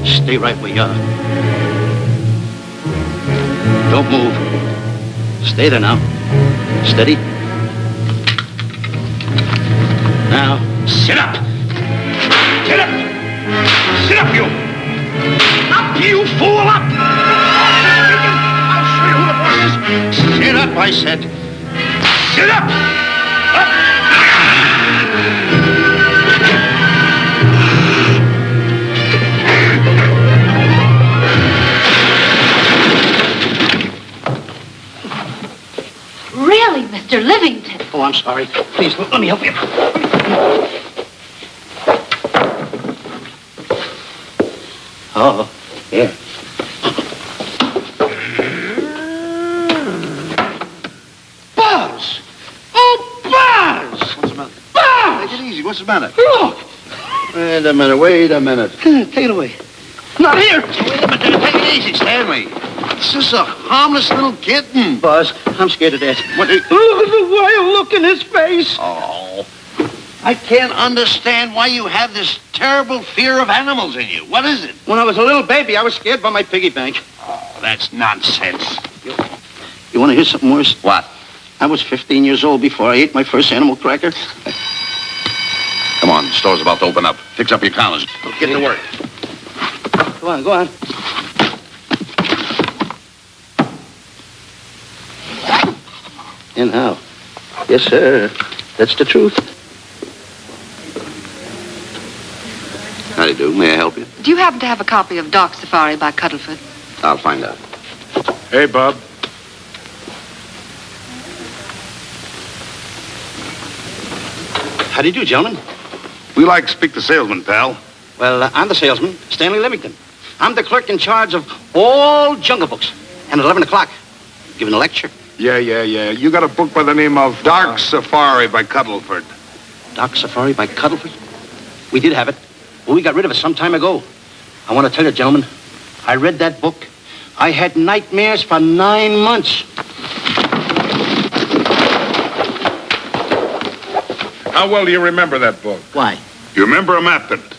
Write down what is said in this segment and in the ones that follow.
Stay right where you are. Don't move. Stay there now. Steady. Now, sit up. Get up. Sit up, you. Up, you fool, up. I'll show you who the boss is. Sit up, I said. Sit up. Up. Really, Mr. Livington? Oh, I'm sorry. Please, let me help you. Oh, yeah. Buzz! Oh, Buzz! What's the matter? Buzz! Take it easy. What's the matter? Look! Wait a minute. Take it away. Not here! Wait a minute. Take it easy, Stanley. It's just a harmless little kitten. Buzz, I'm scared to death. What? Look at the wild look in his face. Oh. I can't understand why you have this terrible fear of animals in you. What is it? When I was a little baby, I was scared by my piggy bank. Oh, that's nonsense. You want to hear something worse? What? I was 15 years old before I ate my first animal cracker. Come on, the store's about to open up. Fix up your collars. Get to work. Go on, go on. And how? Yes, sir. That's the truth. How do you do? May I help you? Do you happen to have a copy of Dark Safari by Cuddlefoot? I'll find out. Hey, Bob. How do you do, gentlemen? We like to speak to salesman, pal. Well, I'm the salesman, Stanley Livington. I'm the clerk in charge of all Jungle Books. And at 11 o'clock, giving a lecture. Yeah. You got a book by the name of Dark Safari by Cuddleford. Dark Safari by Cuddlefoot? We did have it, but we got rid of it some time ago. I want to tell you, gentlemen, I read that book. I had nightmares for 9 months. How well do you remember that book? Why? You remember a map in it?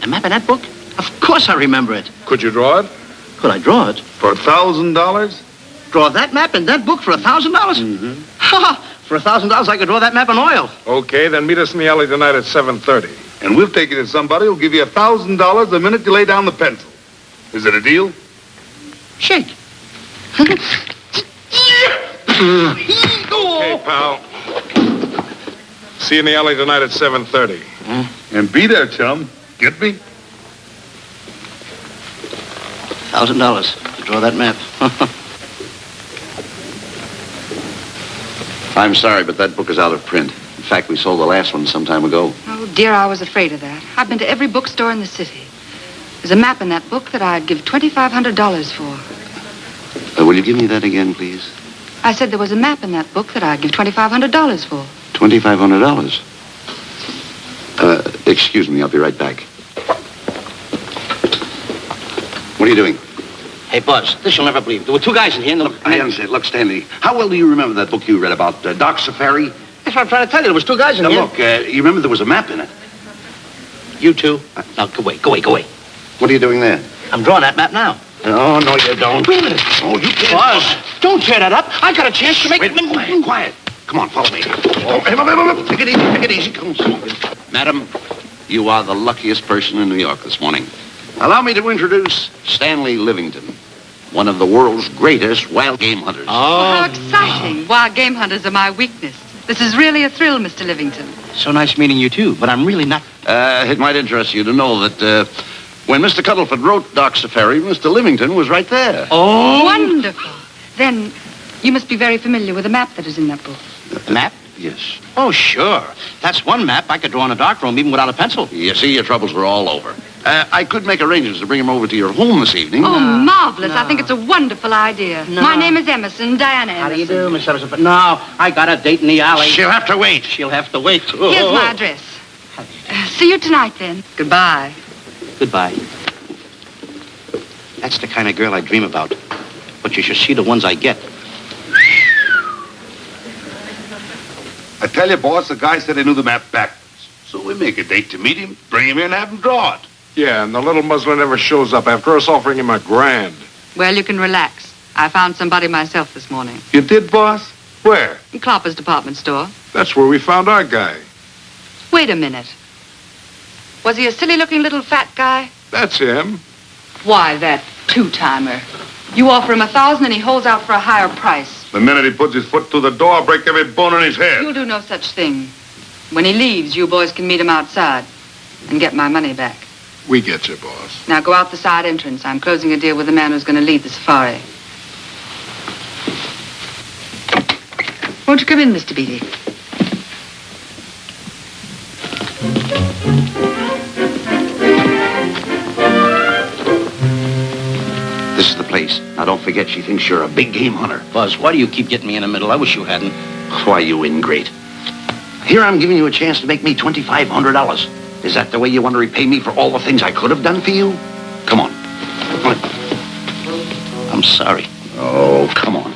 A map in that book? Of course I remember it. Could you draw it? Could I draw it? For $1,000? Draw that map in that book for $1,000? Mm-hmm. Ha! For $1,000, I could draw that map in oil. Okay, then meet us in the alley tonight at 7:30. And we'll take you to somebody who'll give you $1,000 the minute you lay down the pencil. Is it a deal? Shake. Okay, pal. See you in the alley tonight at 7:30. And be there, chum. Get me? $1,000 to draw that map. I'm sorry, but that book is out of print. In fact, we sold the last one some time ago. Oh, dear, I was afraid of that. I've been to every bookstore in the city. There's a map in that book that I'd give $2,500 for. Will you give me that again, please? I said there was a map in that book that I'd give $2,500 for. $2,500. Excuse me, I'll be right back. What are you doing? Hey, Buzz, this you'll never believe. There were two guys in here. And I understand. Look, Stanley, how well do you remember that book you read about Dark Safari? That's what I'm trying to tell you. There was two guys in Now, here. look, you remember there was a map in it. You two. Now, go away. What are you doing there? I'm drawing that map now. Oh, no, you don't. Wait a minute. Oh, you can't. Buzz, don't tear that up. I got a chance to make... Wait, quiet. Come on, follow me. Oh, hey, take it easy. Come on. Madam, you are the luckiest person in New York this morning. Allow me to introduce Stanley Livington, one of the world's greatest wild game hunters. Oh, how exciting. Wild game hunters are my weakness. This is really a thrill, Mr. Livington. So nice meeting you, too, but I'm really not... It might interest you to know that when Mr. Cuddleford wrote Dark Safari, Mr. Livington was right there. Oh! Wonderful. Then you must be very familiar with the map that is in that book. The map? Yes. Oh, sure. That's one map I could draw in a darkroom even without a pencil. You see, your troubles were all over. I could make arrangements to bring him over to your home this evening. Oh, marvelous. I think it's a wonderful idea. No. My name is Emerson, Diana Emerson. How do you do, Miss Emerson? But no, I got a date in the alley. She'll have to wait. She'll have to wait. Here's my address. See you tonight, then. Goodbye. Goodbye. That's the kind of girl I dream about. But you should see the ones I get. I tell you, boss, the guy said he knew the map backwards. So we make a date to meet him, bring him in, and have him draw it. Yeah, and the little muzzler never shows up after us offering him $1,000. Well, you can relax. I found somebody myself this morning. You did, boss? Where? In Clopper's department store. That's where we found our guy. Wait a minute. Was he a silly-looking little fat guy? That's him. Why, that two-timer. You offer him $1,000 and he holds out for a higher price. The minute he puts his foot through the door, I'll break every bone in his head. You'll do no such thing. When he leaves, you boys can meet him outside and get my money back. We get you, boss. Now go out the side entrance. I'm closing a deal with the man who's going to lead the safari. Won't you come in, Mr. Beatty? This is the place. Now, don't forget she thinks you're a big game hunter. Buzz, why do you keep getting me in the middle? I wish you hadn't. Why, you ingrate. Here I'm giving you a chance to make me $2,500. Is that the way you want to repay me for all the things I could have done for you? Come on. Come on. I'm sorry. Oh, come on.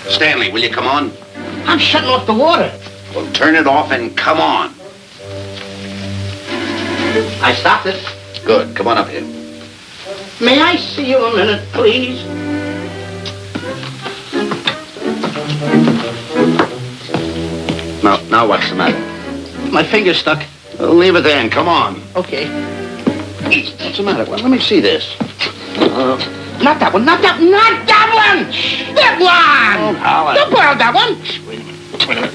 Stanley, will you come on? I'm shutting off the water. Well, turn it off and come on. I stopped it. Good. Come on up here. May I see you a minute, please? Now what's the matter? My finger's stuck. Well, leave it there and come on. Okay. What's the matter? Well, let me see this. Not that one. Not that one. Not that one! That one! Oh, Howard. Don't pull out that one. Wait a minute.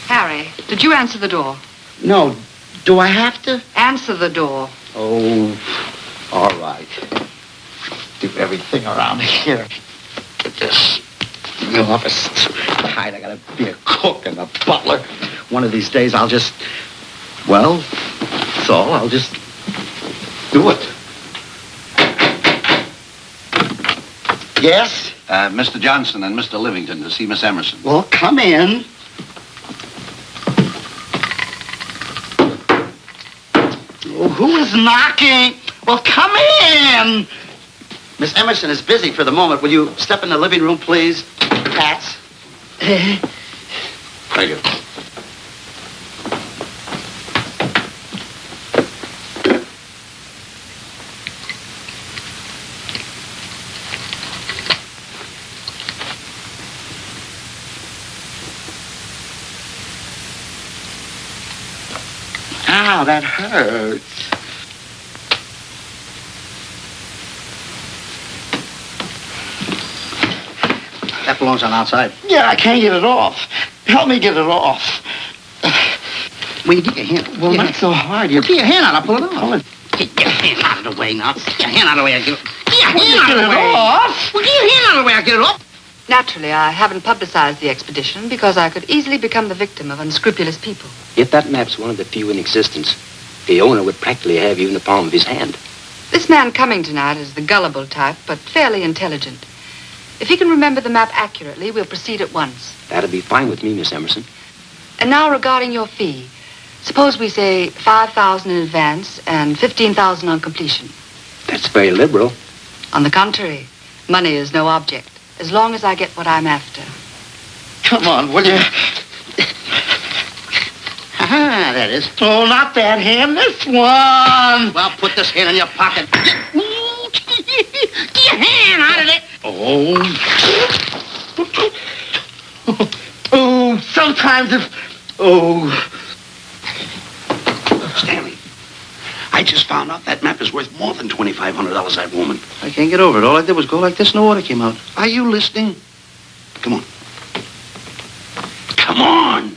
Harry, did you answer the door? No. Do I have to? Answer the door. Oh, all right. Do everything around here. Get this in the office. Tight. I gotta be a cook and a butler. One of these days I'll just, well, that's all. I'll just do it. Yes? Mr. Johnson and Mr. Livington to see Miss Emerson. Well, come in. Oh, who is knocking? Well, come in. Miss Emerson is busy for the moment. Will you step in the living room, please? Hats. Thank you. Ow, that hurts. That belongs on outside. Yeah, I can't get it off. Help me get it off. Will you get your hand? Well, not so hard. Well, get your hand out. I'll pull it off. Get your hand out of the way now. Get your hand out of the way. I'll get it. Get your Well, hand out of the way. off. Well, get your hand out of the way. I'll get it off. Naturally, I haven't publicized the expedition because I could easily become the victim of unscrupulous people. Yet that map's one of the few in existence. The owner would practically have you in the palm of his hand. This man coming tonight is the gullible type, but fairly intelligent. If he can remember the map accurately, we'll proceed at once. That'll be fine with me, Miss Emerson. And now regarding your fee. Suppose we say $5,000 in advance and $15,000 on completion. That's very liberal. On the contrary, money is no object, as long as I get what I'm after. Come on, will you? Ah, that is. Oh, not that hand. This one. Well, put this hand in your pocket. Get your hand out of it. Oh. Oh, sometimes if... Oh. Stanley, I just found out that map is worth more than $2,500, that woman. I can't get over it. All I did was go like this and the water came out. Are you listening? Come on. Come on.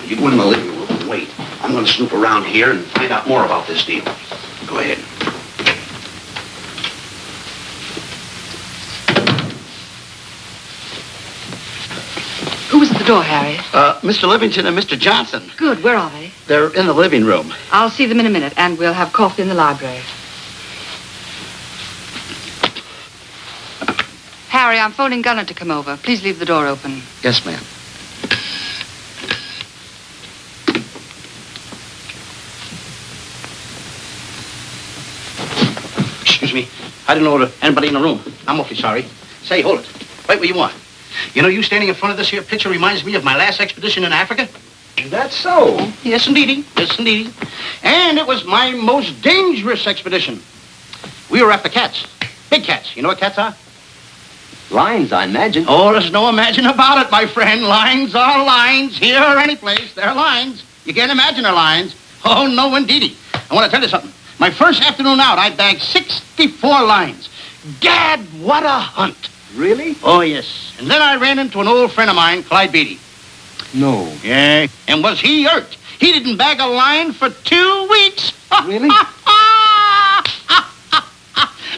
You go in the living room and wait. I'm going to snoop around here and find out more about this deal. Go ahead. Who was at the door, Harry? Mr. Livington and Mr. Johnson. Good, where are they? They're in the living room. I'll see them in a minute, and we'll have coffee in the library. Harry, I'm phoning Gunner to come over. Please leave the door open. Yes, ma'am. Excuse me. I didn't know there was anybody in the room. I'm awfully sorry. Say, hold it. Right where you are. You know, you standing in front of this here picture reminds me of my last expedition in Africa. Is that so? Yes, indeedy. Yes, indeedy. And it was my most dangerous expedition. We were after cats. Big cats. You know what cats are? Lions, I imagine. Oh, there's no imagine about it, my friend. Lions are lions. Here or any place, they're lions. You can't imagine they're lions. Oh, no, indeedy. I want to tell you something. My first afternoon out, I bagged 64 lions. Gad, what a hunt. Really? Oh, yes. And then I ran into an old friend of mine, Clyde Beatty. No. Yeah. And was he hurt? He didn't bag a lion for 2 weeks. Really?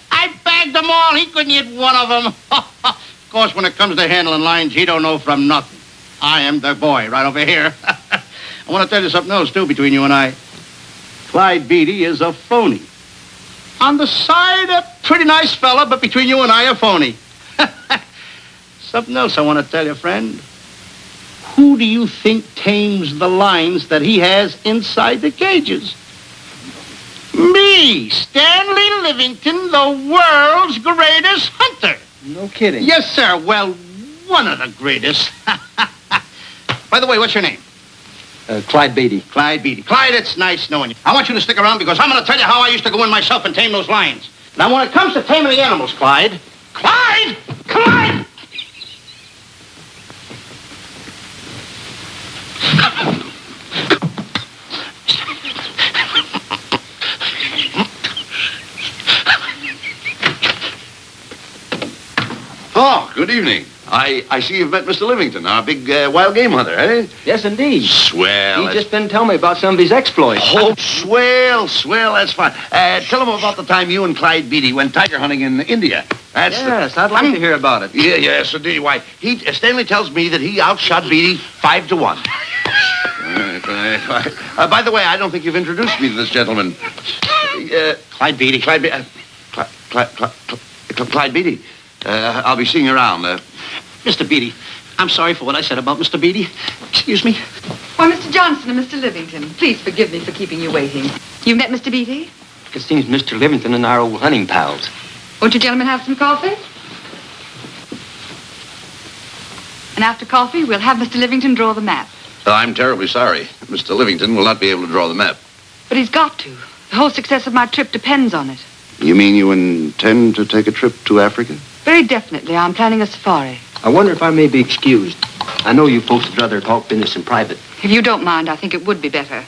I bagged them all. He couldn't hit one of them. Of course, when it comes to handling lions, he don't know from nothing. I am the boy right over here. I want to tell you something else, too, between you and I. Clyde Beatty is a phony. On the side, a pretty nice fella, but between you and I, a phony. Something else I want to tell you, friend. Who do you think tames the lions that he has inside the cages? Me, Stanley Livington, the world's greatest hunter. No kidding. Yes, sir. Well, one of the greatest. By the way, what's your name? Clyde Beatty. Clyde Beatty. Clyde, it's nice knowing you. I want you to stick around because I'm going to tell you how I used to go in myself and tame those lions. Now, when it comes to taming the animals, Clyde... Clyde! Clyde! Oh, good evening. I see you've met Mr. Livington, our big wild game hunter, eh? Yes, indeed. Swell. He just been telling me about some of his exploits. Oh, swell, that's fine. Tell him about the time you and Clyde Beatty went tiger hunting in India. Yes, I'd like to hear about it. Yes, indeed. Why, Stanley tells me that he outshot Beatty 5-1. By the way, I don't think you've introduced me to this gentleman. Clyde Beatty. Clyde Beatty. I'll be seeing you around. Mr. Beatty, I'm sorry for what I said about Mr. Beatty. Excuse me. Why, Mr. Johnson and Mr. Livington, please forgive me for keeping you waiting. You've met Mr. Beatty? It seems Mr. Livington and our old hunting pals. Won't you gentlemen have some coffee? And after coffee, we'll have Mr. Livington draw the map. I'm terribly sorry. Mr. Livington will not be able to draw the map. But he's got to. The whole success of my trip depends on it. You mean you intend to take a trip to Africa? Very definitely. I'm planning a safari. I wonder if I may be excused. I know you folks would rather talk business in private. If you don't mind, I think it would be better.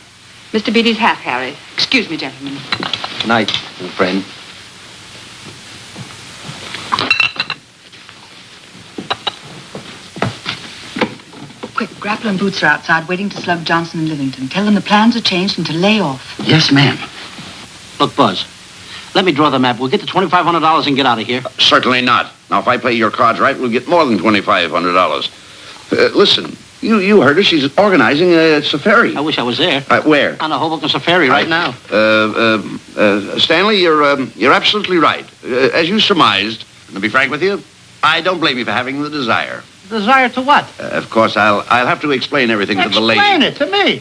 Mr. Beatty's hat, Harry. Excuse me, gentlemen. Good night, old friend. Quick, Grapple and Boots are outside waiting to slug Johnson and Livington. Tell them the plans are changed and to lay off. Yes, ma'am. Look, Buzz, let me draw the map. We'll get the $2,500 and get out of here. Certainly not. Now, if I play your cards right, we'll get more than $2,500. Listen, you heard her. She's organizing a safari. I wish I was there. Where? On the Hoboken Safari right now. Stanley, you're absolutely right. As you surmised, and to be frank with you, I don't blame you for having the desire. Desire to what? Of course, I'll have to explain everything to the lady. Explain it to me.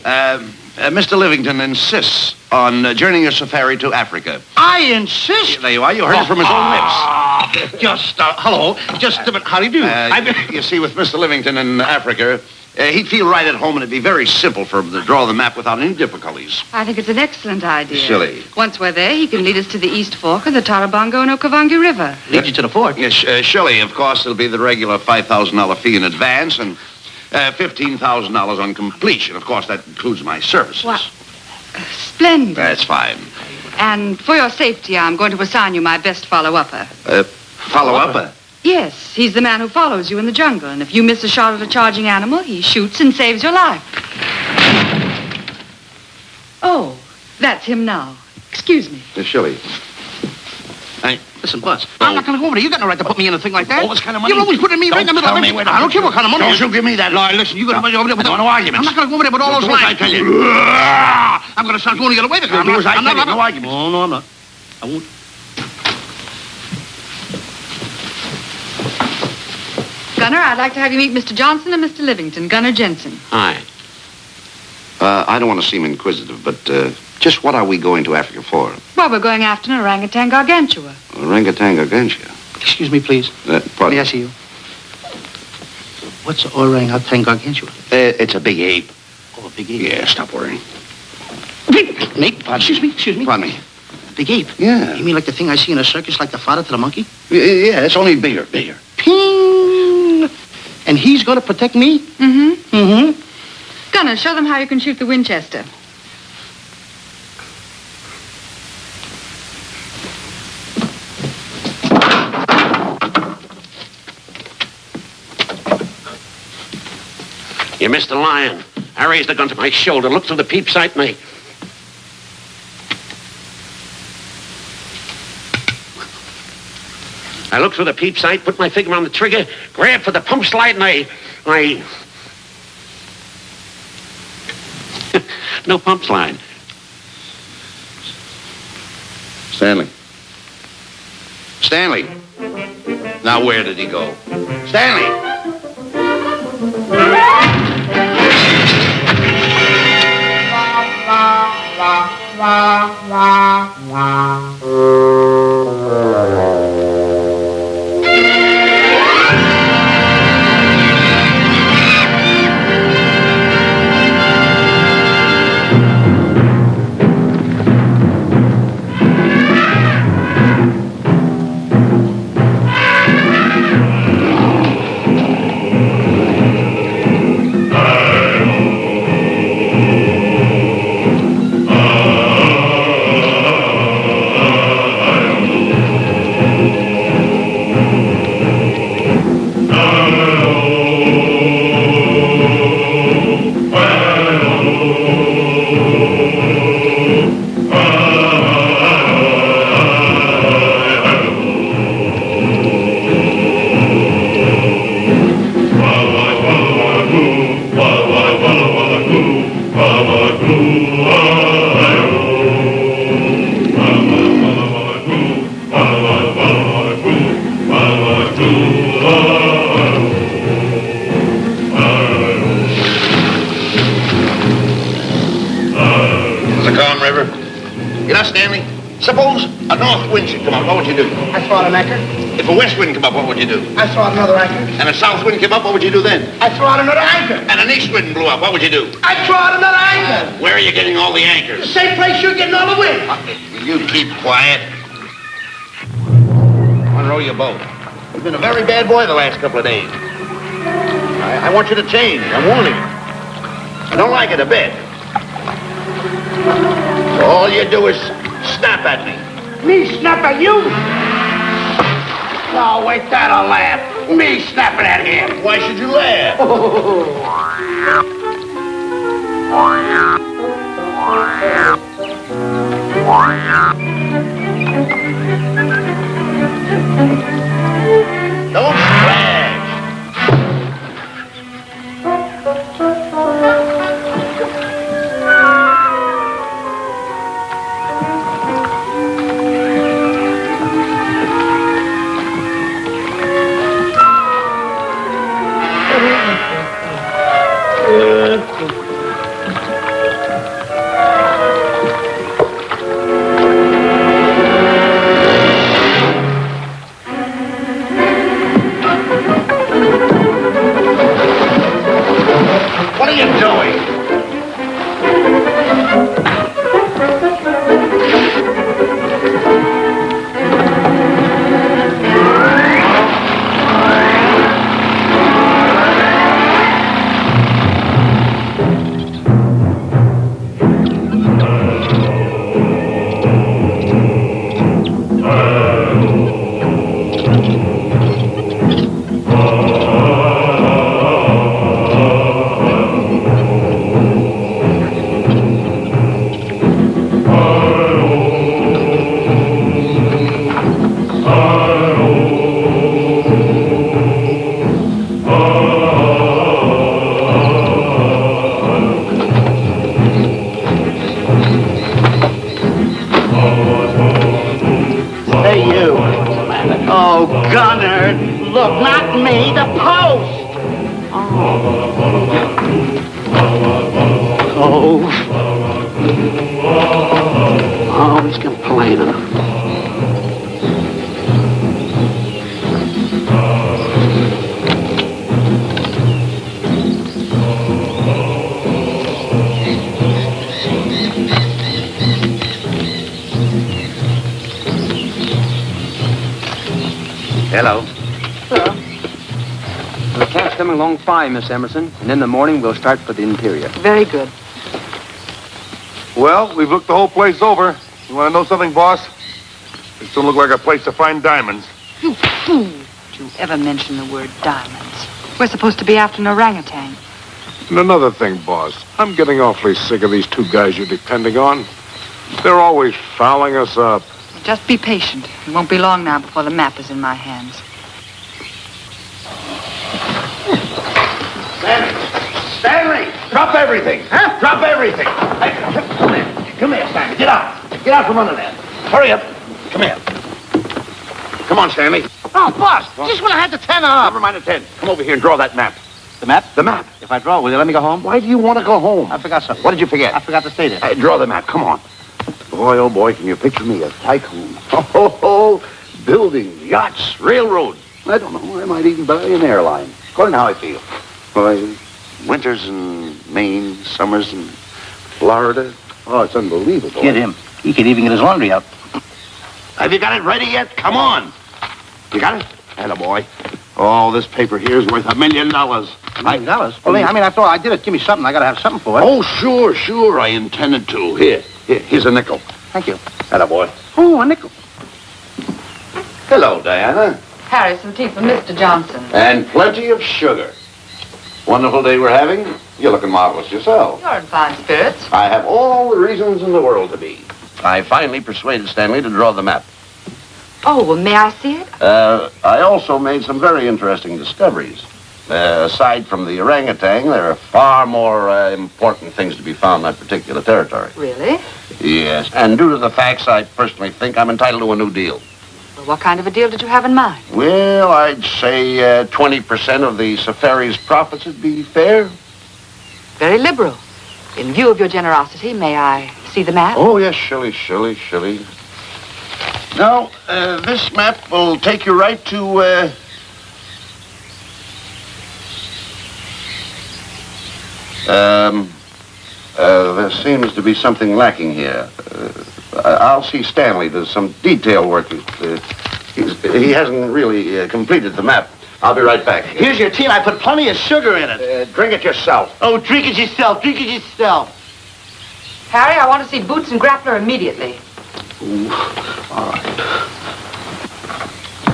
Mr. Livington insists on journeying a safari to Africa. I insist. Yeah, there you are. You heard it from his own lips. Hello. How do you do? You see, with Mr. Livington in Africa, he'd feel right at home, and it'd be very simple for him to draw the map without any difficulties. I think it's an excellent idea. Silly. Once we're there, he can lead us to the East Fork of the Tarabongo and Okavango River. Lead you to the fort. Yes, surely, of course, it'll be the regular $5,000 fee in advance and $15,000 on completion. Of course, that includes my services. What? Splendid. That's fine. And for your safety, I'm going to assign you my best follow-upper. Follow-upper? Yes, he's the man who follows you in the jungle. And if you miss a shot at a charging animal, he shoots and saves your life. Oh, that's him now. Excuse me. Surely. Hey, listen, Buzz. I'm not going to go over there. You got no right to put me in a thing like that. Oh, what kind of money? You're always putting me right in the middle of it. I don't care what kind of money. Don't you give me that. No, listen, you're going to be over there with no arguments. I'm not going to go over there with all those lines. lines. I tell you. I'm going to start going the other way. I'm not. No arguments. Oh, no, I'm not. I won't. Gunner, I'd like to have you meet Mr. Johnson and Mr. Livington, Gunner Jensen. Hi. I don't want to seem inquisitive, but just what are we going to Africa for? Well, we're going after an orangutan gargantua. Orangutan against you. Excuse me, please. Pardon? May I see you? What's orangutan gargantua? It's a big ape. Oh, a big ape. Yeah, stop worrying. Mate, excuse me. Pardon me. Big ape? Yeah. You mean like the thing I see in a circus, like the father to the monkey? Yeah, it's only bigger. Ping! And he's going to protect me? Mm-hmm. Gunner, show them how you can shoot the Winchester. You missed the lion. I raised the gun to my shoulder, looked through the peep sight, and I looked through the peep sight, put my finger on the trigger, grabbed for the pump slide, and I... No pump slide. Stanley. Stanley. Now, where did he go? Stanley! Suppose a north wind should come up, what would you do? I throw out an anchor. If a west wind come up, what would you do? I throw out another anchor. And a south wind came up, what would you do then? I throw out another anchor. And an east wind blew up, what would you do? I throw out another anchor. Where are you getting all the anchors? The same place you're getting all the wind. You keep quiet. Unroll your boat. You've been a very bad boy the last couple of days. I want you to change. I'm warning you. I don't like it a bit. All you do is snap at me. Me snap at you? No, wait, that'll laugh. Me snapping at him. Why should you laugh? Don't splash. What are you doing? Gunner, look, not me, the post. Oh, he's complaining. Hello. Hello. The camp's coming along fine, Miss Emerson. And in the morning, we'll start for the interior. Very good. Well, we've looked the whole place over. You want to know something, boss? This don't look like a place to find diamonds. You fool. Did you ever mention the word diamonds? We're supposed to be after an orangutan. And another thing, boss. I'm getting awfully sick of these two guys you're depending on. They're always fouling us up. Just be patient. It won't be long now before the map is in my hands. Stanley! Drop everything! Huh? Drop everything! Hey, come here, Stanley. Get out. Get out from under there. Hurry up. Come here. Come on, Stanley. Oh, boss, just when I had the 10 up. Never mind the 10. Come over here and draw that map. The map? The map. If I draw, will you let me go home? Why do you want to go home? I forgot something. What did you forget? I forgot to state it. Hey, draw the map. Come on. Boy, oh boy, can you picture me a tycoon? Oh, buildings, yachts, railroads. I don't know. I might even buy an airline. According to how I feel. Boy, winters in Maine, summers in Florida. Oh, it's unbelievable. Get him. He could even get his laundry out. Have you got it ready yet? Come on. You got it? Attaboy. Oh, this paper here is worth $1 million. $1 million? Well, I mean, after all, I did it. Give me something. I got to have something for it. Oh, sure. I intended to. Here's a nickel. Thank you. Attaboy. Oh, a nickel. Hello, Diana. Harry, some tea for Mr. Johnson. And plenty of sugar. Wonderful day we're having. You're looking marvelous yourself. You're in fine spirits. I have all the reasons in the world to be. I finally persuaded Stanley to draw the map. Oh, well, may I see it? I also made some very interesting discoveries. Aside from the orangutan, there are far more important things to be found in that particular territory. Really? Yes. And due to the facts, I personally think I'm entitled to a new deal. Well, what kind of a deal did you have in mind? Well, I'd say 20% of the safari's profits would be fair. Very liberal. In view of your generosity, may I see the map? Oh, yes, Shirley. Now, this map will take you right to, there seems to be something lacking here. I'll see Stanley. There's some detail work. He hasn't really completed the map. I'll be right back. Here's your tea, and I put plenty of sugar in it. Drink it yourself. Oh, drink it yourself. Harry, I want to see Boots and Grappler immediately. Ooh, all right.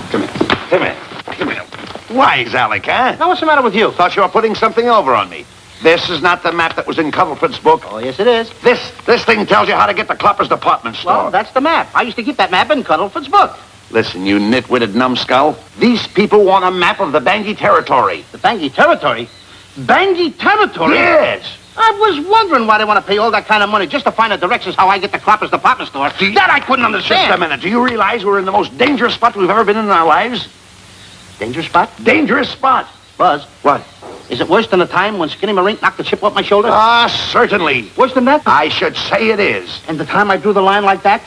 Come here. Wise, Alec, huh? Now, what's the matter with you? Thought you were putting something over on me. This is not the map that was in Cuddlefoot's book. Oh, yes, it is. This thing tells you how to get to Clopper's department store. Well, that's the map. I used to keep that map in Cuddlefoot's book. Listen, you nitwitted numbskull. These people want a map of the Bangui territory. The Bangui territory? Bangui territory? Yes. I was wondering why they want to pay all that kind of money just to find the directions how I get to Clopper's department store. That I couldn't understand. Just a minute. Do you realize we're in the most dangerous spot we've ever been in our lives? Dangerous spot? Dangerous spot. Buzz. What? Is it worse than the time when Skinny Marink knocked the chip off my shoulder? Certainly. Worse than that? I should say it is. And the time I drew the line like that?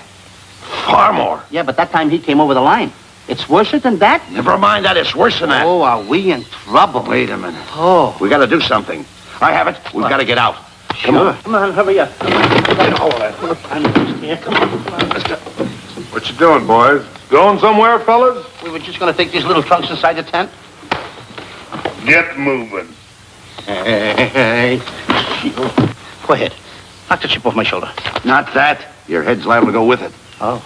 Far more. Yeah, but that time he came over the line. It's worse than that? Never mind that. It's worse than that. Oh, are we in trouble? Wait a minute. Oh. We got to do something. I have it. We've got to get out. Come on. Come on, hurry up. Get all of that. Come on. Let's go. What you doing, boys? Going somewhere, fellas? We were just going to take these little trunks inside the tent. Get moving. Hey. Go ahead. Knock the chip off my shoulder. Not that. Your head's liable to go with it. Oh.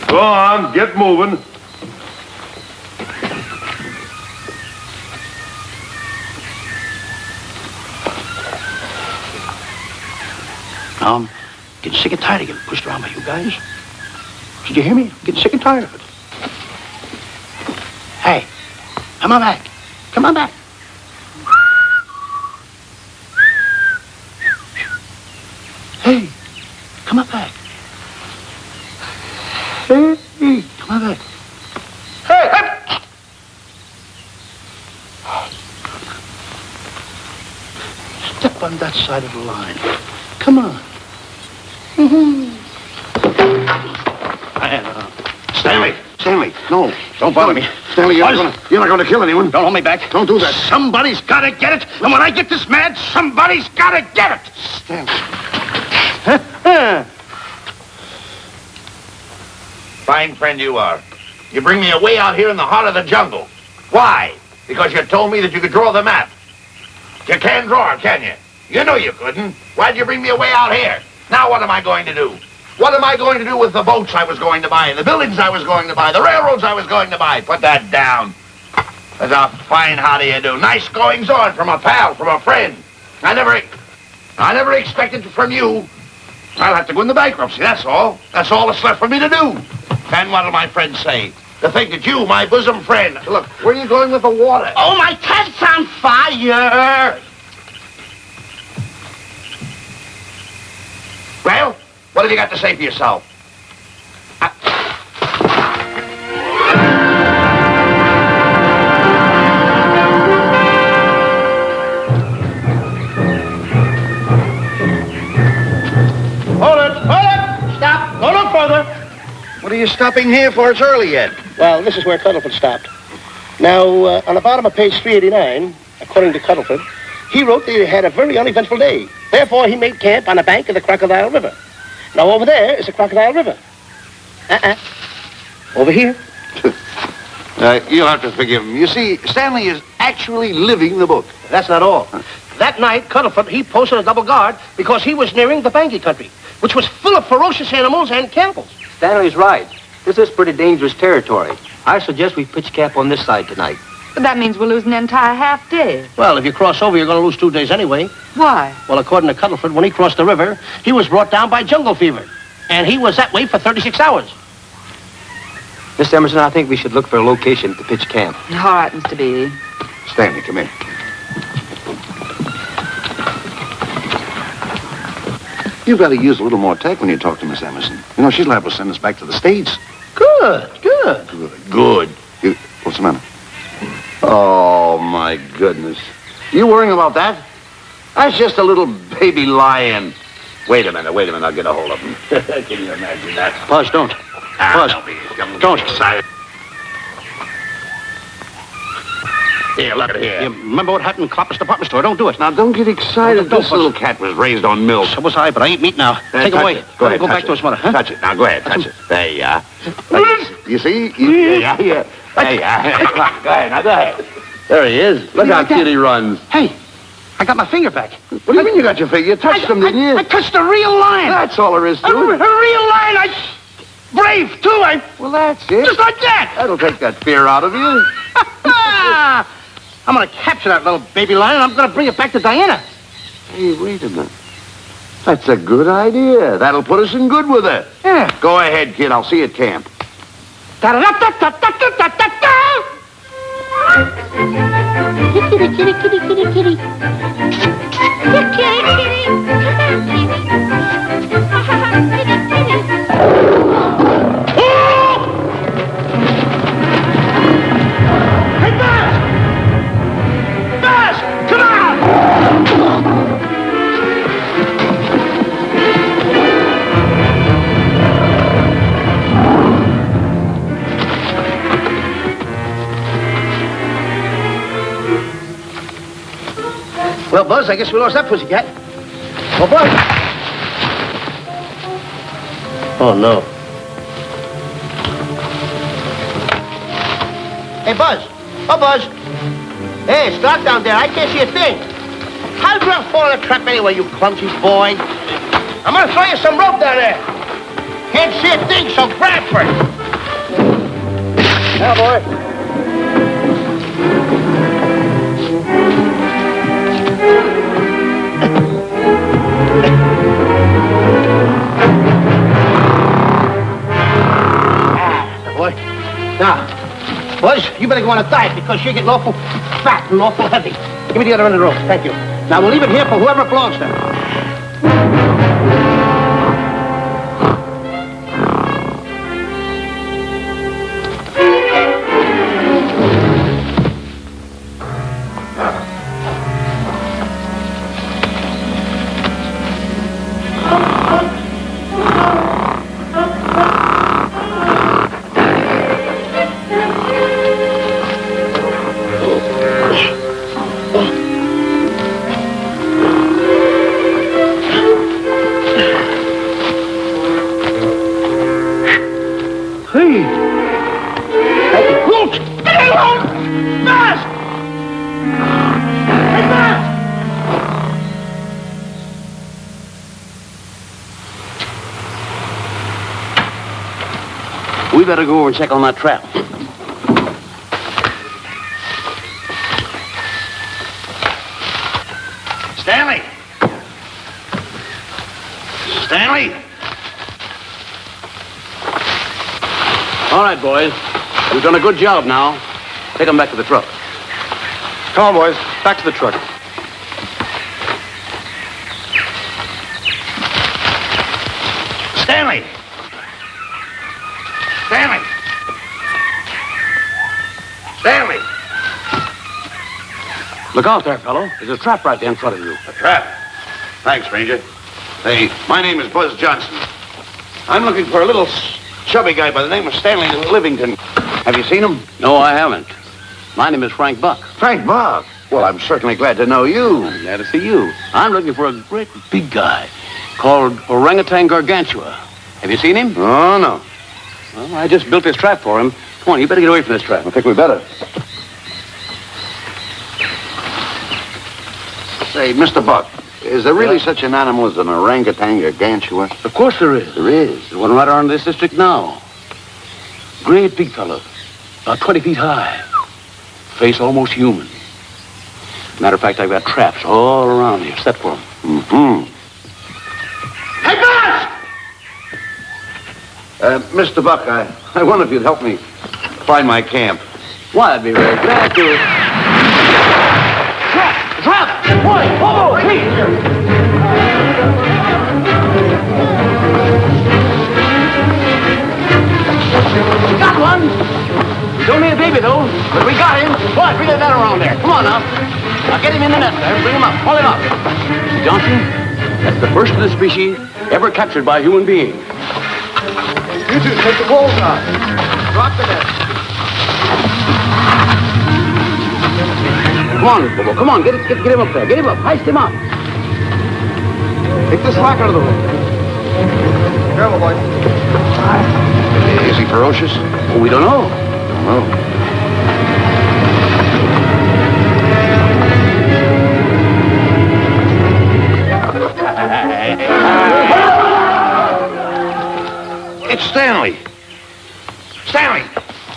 Go on, get moving. Getting sick and tired of getting pushed around by you guys. Did you hear me? Getting sick and tired of it. Hey, come on back. Come on back. Hey, come on back. Hey, come on back. Hey, hey! Step on that side of the line. Come on. Stanley, no. Don't bother me. Stanley, you're not going to kill anyone. Don't hold me back. Don't do that. Somebody's got to get it. And when I get this mad, somebody's got to get it. Stanley. Fine friend you are. You bring me away out here in the heart of the jungle. Why? Because you told me that you could draw the map. You can't draw, can you? You know you couldn't. Why'd you bring me away out here? Now what am I going to do? What am I going to do with the boats I was going to buy, the buildings I was going to buy, the railroads I was going to buy? Put that down. That's a fine how do you do. Nice goings on from a pal, from a friend. I never expected from you. I'll have to go into bankruptcy, that's all. That's all that's left for me to do. And what'll my friends say? To think that you, my bosom friend... Look, where are you going with the water? Oh, my cat's on fire! Well, what have you got to say for yourself? Hold it! Stop! Go no further! What are you stopping here for? It's early yet. Well, this is where Cuddlefoot stopped. Now, on the bottom of page 389, according to Cuddlefoot, he wrote that he had a very uneventful day. Therefore, he made camp on the bank of the Crocodile River. Now, over there is the Crocodile River. Over here. You'll have to forgive him. You see, Stanley is actually living the book. That's not all. That night, Cuddlefoot, he posted a double guard because he was nearing the Banky country, which was full of ferocious animals and cannibals. Stanley's right. This is pretty dangerous territory. I suggest we pitch camp on this side tonight. But that means we'll lose an entire half day. Well, if you cross over, you're going to lose 2 days anyway. Why? Well, according to Cuddlefoot, when he crossed the river, he was brought down by jungle fever. And he was that way for 36 hours. Miss Emerson, I think we should look for a location to pitch camp. All right, Mr. Beatty. Stanley, come in. You've got to use a little more tact when you talk to Miss Emerson. You know, she's liable to send us back to the States. Good. Good. What's the matter? Oh, my goodness. You worrying about that? That's just a little baby lion. Wait a minute. I'll get a hold of him. Can you imagine that? Buzz, don't. Buzz, don't. Excited. Here, look at here. You remember what happened in Copper's department store? Don't do it. Now, don't get excited. Don't, This little cat was raised on milk. So was I, but I ain't meat now. Take him away. Go ahead. Go back to his mother, huh? Touch it. Now, go ahead. Touch it. There you are. You see? Yeah. There you are. Come on. Go ahead. Now, go ahead. There he is. Look how cute he runs. Hey, I got my finger back. What do you mean you got your finger? You touched him, didn't you? I touched a real lion. That's all there is to A it. real lion. Brave, too. Well, that's it. Just like that. That'll take that fear out of you. I'm going to capture that little baby lion, and I'm going to bring it back to Diana. Hey, wait a minute. That's a good idea. That'll put us in good with her. Yeah. Go ahead, kid. I'll see you at camp. Da-da-da-da-da-da-da-da-da. Kitty, kitty, kitty, kitty, kitty. Kitty, kitty. Hey, Buzz! Buzz, come on! Well, Buzz, I guess we lost that pussycat. Well, Buzz. Oh, no. Hey, Buzz. Oh, Buzz. Hey, it's dark down there. I can't see a thing. How'd you ever fall in a trap anyway, you clumsy boy? I'm going to throw you some rope down there. Can't see a thing, so grab for it. Now, boy. Now, Buzz, you better go on a diet because you're getting awful fat and awful heavy. Give me the other end of the rope. Thank you. Now, we'll leave it here for whoever it belongs to. Look! Get it alone! Fast! Hey, fast! We better go over and check on that trap. Stanley! Stanley! All right, boys. We've done a good job now. Take them back to the truck. Come on, boys. Back to the truck. Stanley! Stanley! Stanley! Look out there, fellow. There's a trap right there in front of you. A trap? Thanks, Ranger. Hey, my name is Buzz Johnson. I'm looking for a little chubby guy by the name of Stanley Livington. Have you seen him? No, I haven't. My name is Frank Buck. Frank Buck? Well, I'm certainly glad to know you. I'm glad to see you. I'm looking for a great big guy called Orangutan Gargantua. Have you seen him? Oh, no. Well, I just built this trap for him. Come on, you better get away from this trap. I think we better. Say, Mr. Buck, is there really such an animal as an orangutan gargantua? Of course there is. There is? There's one right around this district now. Great big fellow, about 20 feet high. Face almost human. Matter of fact, I've got traps all around here set for him. Mm-hmm. Hey, Buzz! Mr. Buck, I wonder if you'd help me find my camp. Why, I'd be very glad to. Trap! Boy! Whoa! Please! We got one! He's only a baby, though, but we got him. Boy, bring that net around there. Come on, now. Now, get him in the net there. Bring him up. Haul him up. Johnson, that's the first of the species ever captured by a human being. You two, take the poles out. Drop the net. Come on, Bobo. Come on. Get him up there. Get him up. Heist him up. Take the slack out of the hook. Careful, boys. Is he ferocious? Well, we don't know. Don't know. It's Stanley. Stanley,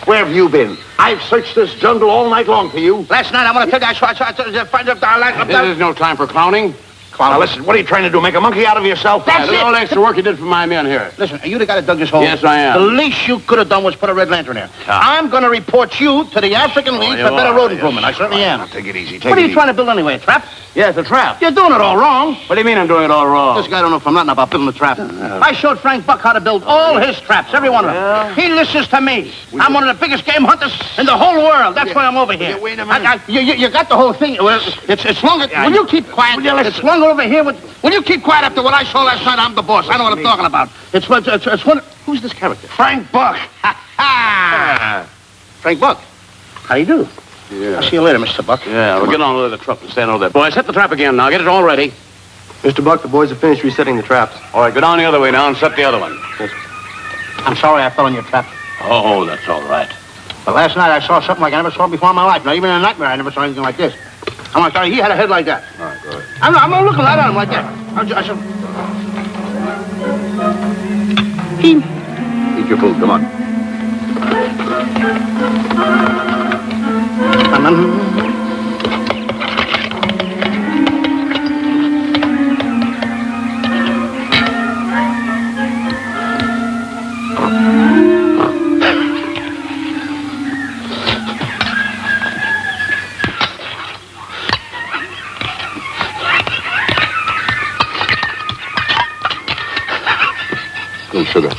where have you been? I've searched this jungle all night long for you. Last night, I want to tell you, I tried to find out our This is no time for clowning. Come on, now listen. What are you trying to do? Make a monkey out of yourself? That's it. All the extra work you did for my men here. Listen, are you the guy that dug this hole? Yes, I am. The least you could have done was put a red lantern there. I'm going to report you to the African League for better road improvement. I certainly am. Now, take it easy. What are you trying to build anyway, a trap? Yeah, it's a trap. You're doing it all wrong. What do you mean I'm doing it all wrong? This guy don't know from nothing about building a trap. I showed Frank Buck how to build all his traps, every one of them. He listens to me. I'm one of the biggest game hunters in the whole world. That's why I'm over here. Wait a minute. You got the whole thing. Well, it's slung. Will you keep quiet? It's slung over here. Will you keep quiet after what I saw last night? I'm the boss. I know what I'm talking about. It's one. Who's this character? Frank Buck. Frank Buck. How do you do? Yeah. I'll see you later, Mr. Buck. Yeah, we'll get on with the truck and stand over there. Boys, set the trap again now. Get it all ready. Mr. Buck, the boys have finished resetting the traps. All right, go down the other way now and set the other one. Yes. I'm sorry I fell in your trap. Oh, that's all right. But last night I saw something like I never saw before in my life. Now, even in a nightmare, I never saw anything like this. I'm like, he had a head like that. All right, go ahead. I'm looking right at him like that. I said... Eat your food, come on. Good sugar.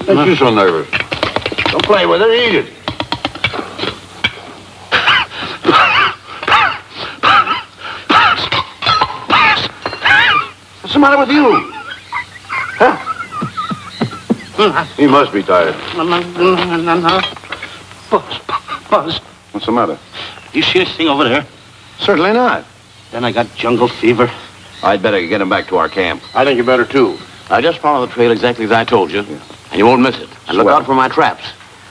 Makes you so nervous? Don't play with it. Eat it. What's the matter with you? Huh? He must be tired. Buzz. What's the matter? You see this thing over there? Certainly not. Then I got jungle fever. I'd better get him back to our camp. I think you better, too. I just follow the trail exactly as I told you, and you won't miss it. And look out for my traps.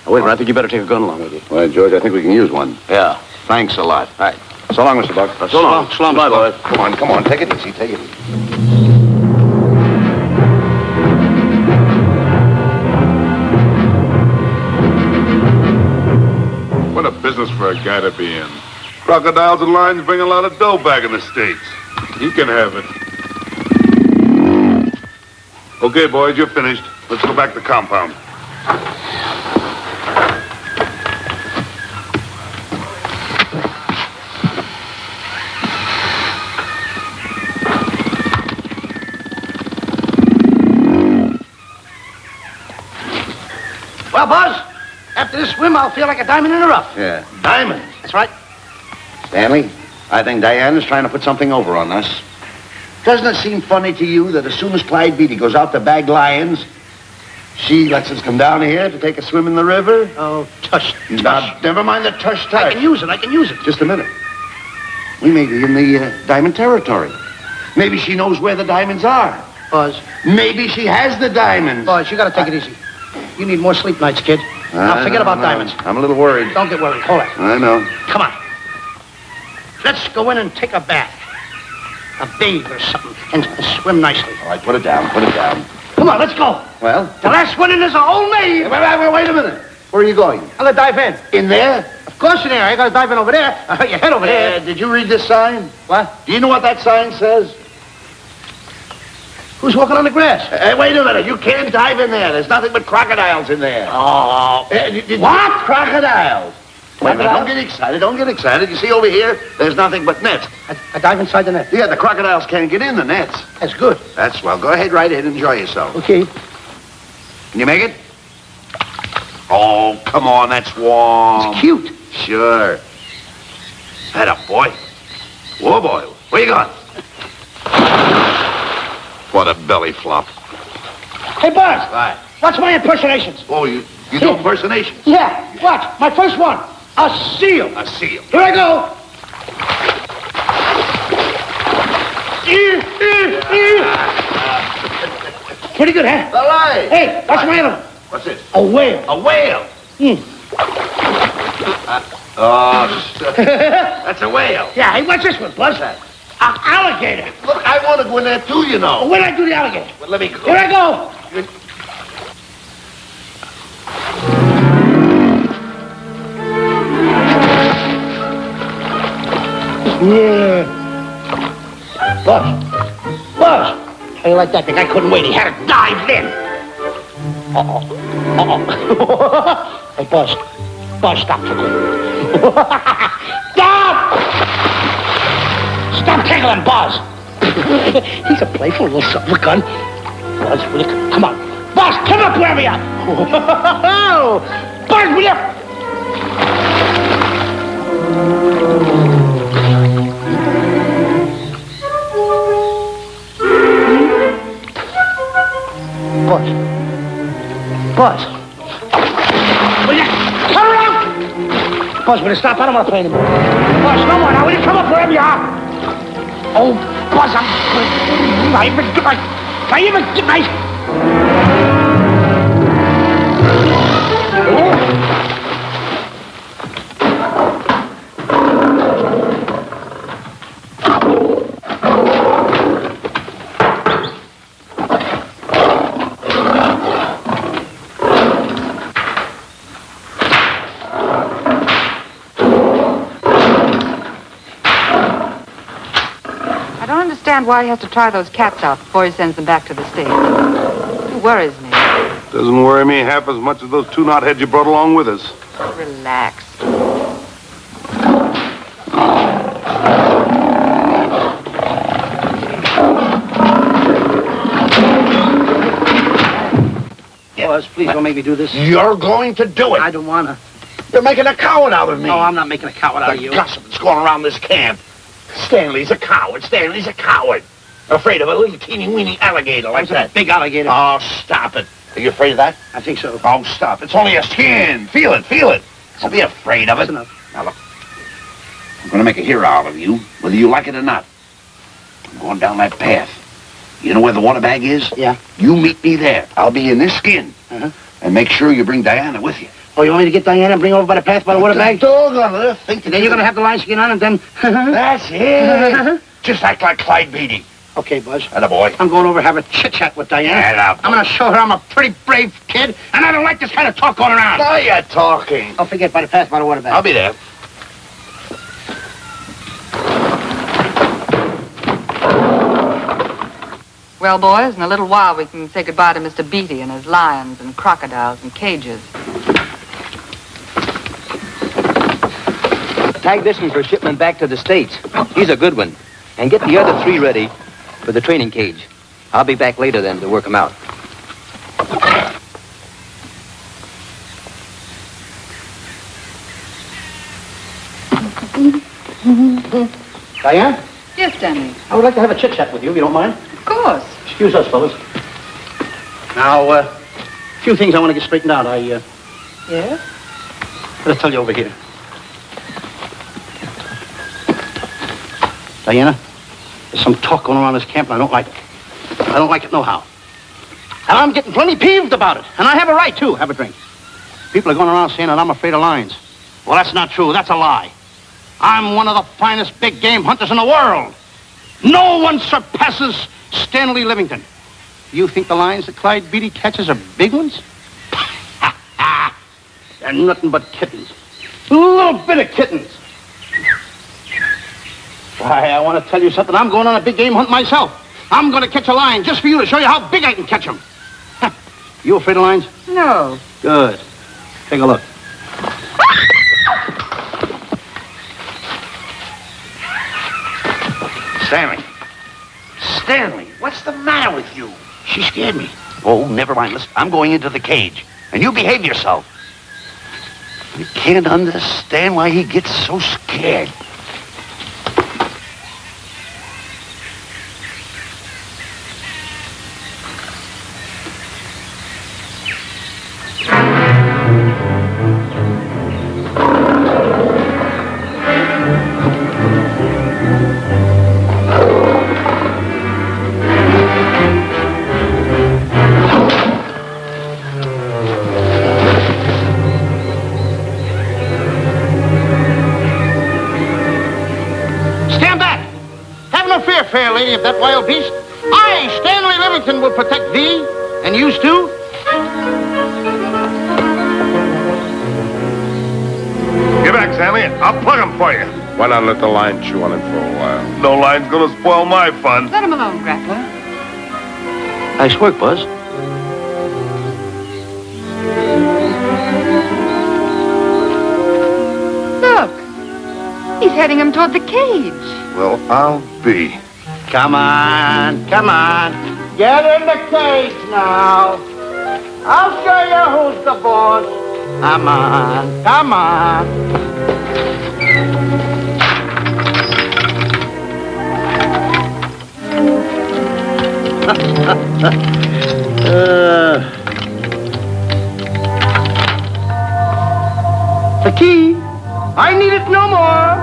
Now, wait a minute, I think you better take a gun along with you. Well, George, I think we can use one. Yeah. Thanks a lot. All right. So long, Mr. Buck. So long. So long, bye, boys. Come on. Take it easy. Take it easy. What a business for a guy to be in. Crocodiles and lions bring a lot of dough back in the States. You can have it. Okay, boys, you're finished. Let's go back to the compound. Well, Buzz, after this swim, I'll feel like a diamond in the rough. Yeah. Diamond. That's right. Stanley, I think Diane is trying to put something over on us. Doesn't it seem funny to you that as soon as Clyde Beatty goes out to bag lions, she lets us come down here to take a swim in the river? Oh, tush. Now, never mind the tush. I can use it. Just a minute. We may be in the diamond territory. Maybe she knows where the diamonds are. Buzz. Maybe she has the diamonds. Buzz, you gotta take it easy. You need more sleep nights, kid. Now, forget about diamonds. I'm a little worried. Don't get worried. Hold it. I know. Come on. Let's go in and take a bath. A bathe or something. And swim nicely. All right, put it down. Come on, let's go. Well? The last one in is a whole maid. Wait a minute. Where are you going? I'm gonna dive in. In there? Of course in there. I gotta dive in over there. Your head over there. Did you read this sign? What? Do you know what that sign says? Who's walking on the grass? Hey, wait a minute. You can't dive in there. There's nothing but crocodiles in there. Oh. What? Crocodiles. Wait a minute. Don't get excited. You see over here, there's nothing but nets. I dive inside the net. Yeah, the crocodiles can't get in the nets. That's good. That's swell. Go ahead right in. Enjoy yourself. Okay. Can you make it? Oh, come on. That's warm. It's cute. Sure. Head up, boy. Whoa, boy. Where you going? What a belly flop. Hey, Buzz. Right. Watch my impersonations. Oh, you do impersonations? Yeah. Watch. My first one. A seal. A seal. Here I go. Pretty good, huh? All right. Hey, watch my other one. What's this? A whale. A whale. That's a whale. Yeah, hey, watch this one, Buzz. An alligator. Look, I want to go in there too, you know. When I do the alligator? Well, let me go. Here I go. Yeah. Buzz. How you like that? The guy couldn't wait. He had to dive in. Hey, Buzz, stop for good. Stop! Stop tickling, Buzz. He's a playful little son of a gun. Buzz, will you come on? Buzz, come up wherever you are. Buzz, will you? Buzz. Will you come around? Buzz, will you stop? I don't want to play anymore. Buzz, no more now. Will you come up wherever you are? Oh, Buzz, I'm even good night. Why he has to try those cats out before he sends them back to the States. It worries me. Doesn't worry me half as much as those two knotheads you brought along with us. Relax. Buzz, please don't make me do this. You're going to do it. I don't wanna. You're making a coward out of me. No, I'm not making a coward out of The you. gossip that's going around this camp. Stanley's a coward. Stanley's a coward. Afraid of a little teeny-weeny alligator like that. A big alligator. Oh, stop it. Are you afraid of that? I think so. Oh, stop. It's only a skin. Feel it, feel it. Don't be afraid of it. That's enough. Now, look. I'm going to make a hero out of you, whether you like it or not. I'm going down that path. You know where the water bag is? Yeah. You meet me there. I'll be in this skin. Uh-huh. And make sure you bring Diana with you. Oh, you want me to get Diana and bring her over by the path by the water bag? Doggone think Then you're going to have the lion skin on and then... That's it. Just act like Clyde Beatty. Okay, Buzz. Attaboy. I'm going over to have a chit-chat with Diana. Attaboy. I'm going to show her I'm a pretty brave kid, and I don't like this kind of talk going around. Now you're talking. Don't forget, by the path by the water bag. I'll be there. Well, boys, in a little while we can say goodbye to Mr. Beatty and his lions and crocodiles and cages. Tag this one for shipment back to the States. He's a good one. And get the other 3 ready for the training cage. I'll be back later then to work them out. Diana, Yes, Stanley. I would like to have a chit-chat with you, if you don't mind. Of course. Excuse us, fellas. Now, a few things I want to get straightened out. Yes? Let's tell you over here. Diana, there's some talk going around this camp, and I don't like it. I don't like it nohow. And I'm getting plenty peeved about it. And I have a right, too. Have a drink. People are going around saying that I'm afraid of lions. Well, that's not true. That's a lie. I'm one of the finest big game hunters in the world. No one surpasses Stanley Livington. You think the lions that Clyde Beatty catches are big ones? They're nothing but kittens. A little bit of kittens. Why, I want to tell you something. I'm going on a big game hunt myself. I'm going to catch a lion just for you to show you how big I can catch him. You afraid of lions? No. Good. Take a look. Stanley. Stanley, what's the matter with you? She scared me. Oh, never mind. Listen, I'm going into the cage. And you behave yourself. You can't understand why he gets so scared. Fair lady of that wild beast. I, Stanley Livington, will protect thee, and you too. Get back, Stanley. I'll plug him for you. Why not let the lion chew on it for a while? No line's gonna spoil my fun. Let him alone, Grappler. Nice work, Buzz. Look. He's heading him toward the cage. Well, I'll be. Come on, come on. Get in the cage now. I'll show you who's the boss. Come on, come on. The key. I need it no more.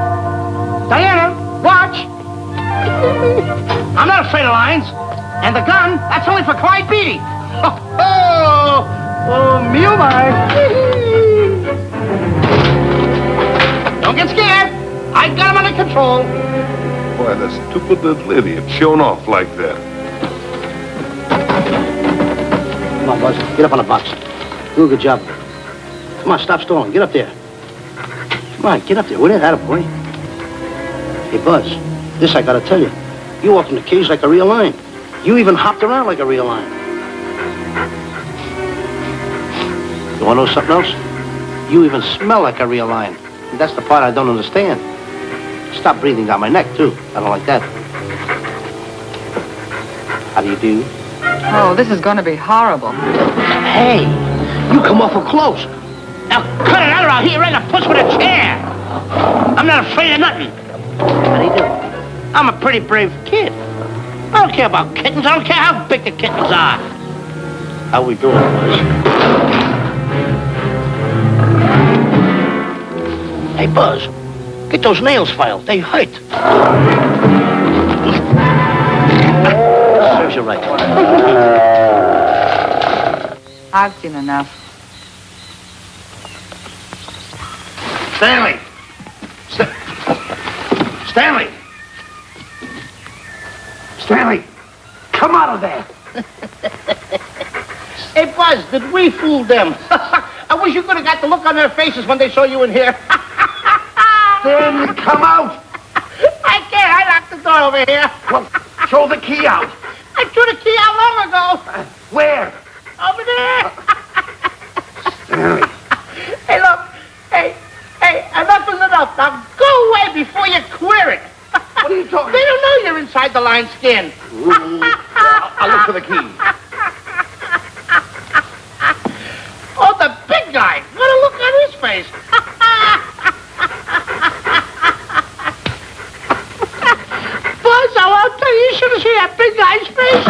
Diana, watch. I'm not afraid of lions. And the gun, that's only for Clyde Beatty. Oh, me oh my. Don't get scared. I got him under control. Boy, that stupid little idiot showing off like that. Come on, Buzz. Get up on the box. Do a good job. Come on, stop stalling. Get up there. Come on, get up there. With it, attaboy. Hey, Buzz, this I gotta tell you. You walked in the cage like a real lion. You even hopped around like a real lion. You wanna know something else? You even smell like a real lion. And that's the part I don't understand. Stop breathing down my neck, too. I don't like that. How do you do? Oh, this is going to be horrible. Hey, you come awful close. Now cut it out or I'll hit you right in the puss with a chair. I'm not afraid of nothing. How do you do? I'm a pretty brave kid. I don't care about kittens. I don't care how big the kittens are. How we doing, Buzz? Hey, Buzz, get those nails filed. They hurt. Serves you right. I've seen enough. Stanley! Stanley! Stanley! Come out of there! Hey, Buzz, did we fool them? I wish you could have got the look on their faces when they saw you in here. Stanley, come out! I can't. I locked the door over here. Well, throw the key out. I threw the key out long ago. Where? Over there. Stanley. Hey, look. Hey, enough is enough. Now go away before you queer it. What are you talking They don't know you're inside the lion's skin. I'll look for the key. Oh, the big guy. What a look on his face. Buzz, I'll tell you, you should have seen that big guy's face.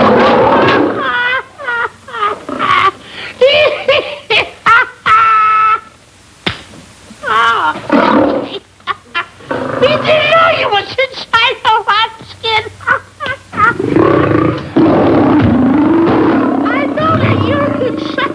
He didn't know you was inside the hot skin. I know that you're inside.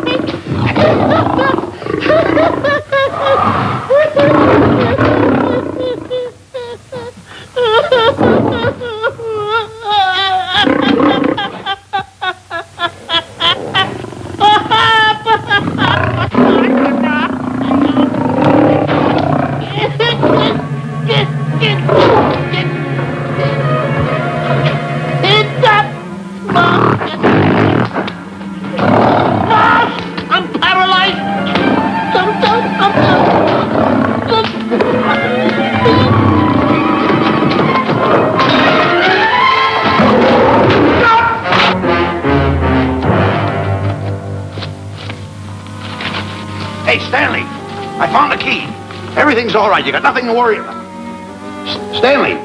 I'm paralyzed. Hey, Stanley, I found the key. Everything's all right. You got nothing to worry about. Stanley!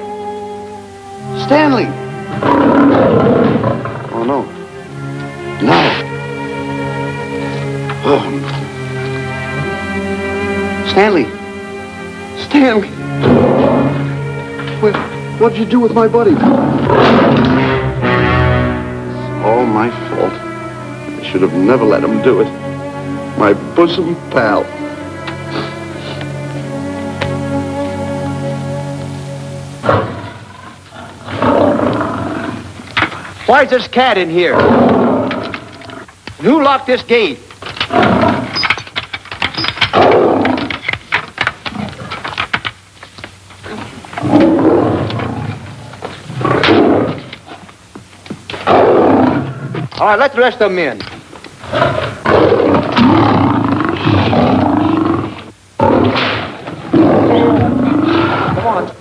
Stanley! Oh, no. No. Oh. Stanley! Stanley! What'd you do with my buddy? It's all my fault. I should have never let him do it. My bosom pal. Why's this cat in here? Who locked this gate? All right, let the rest of them in. Come on.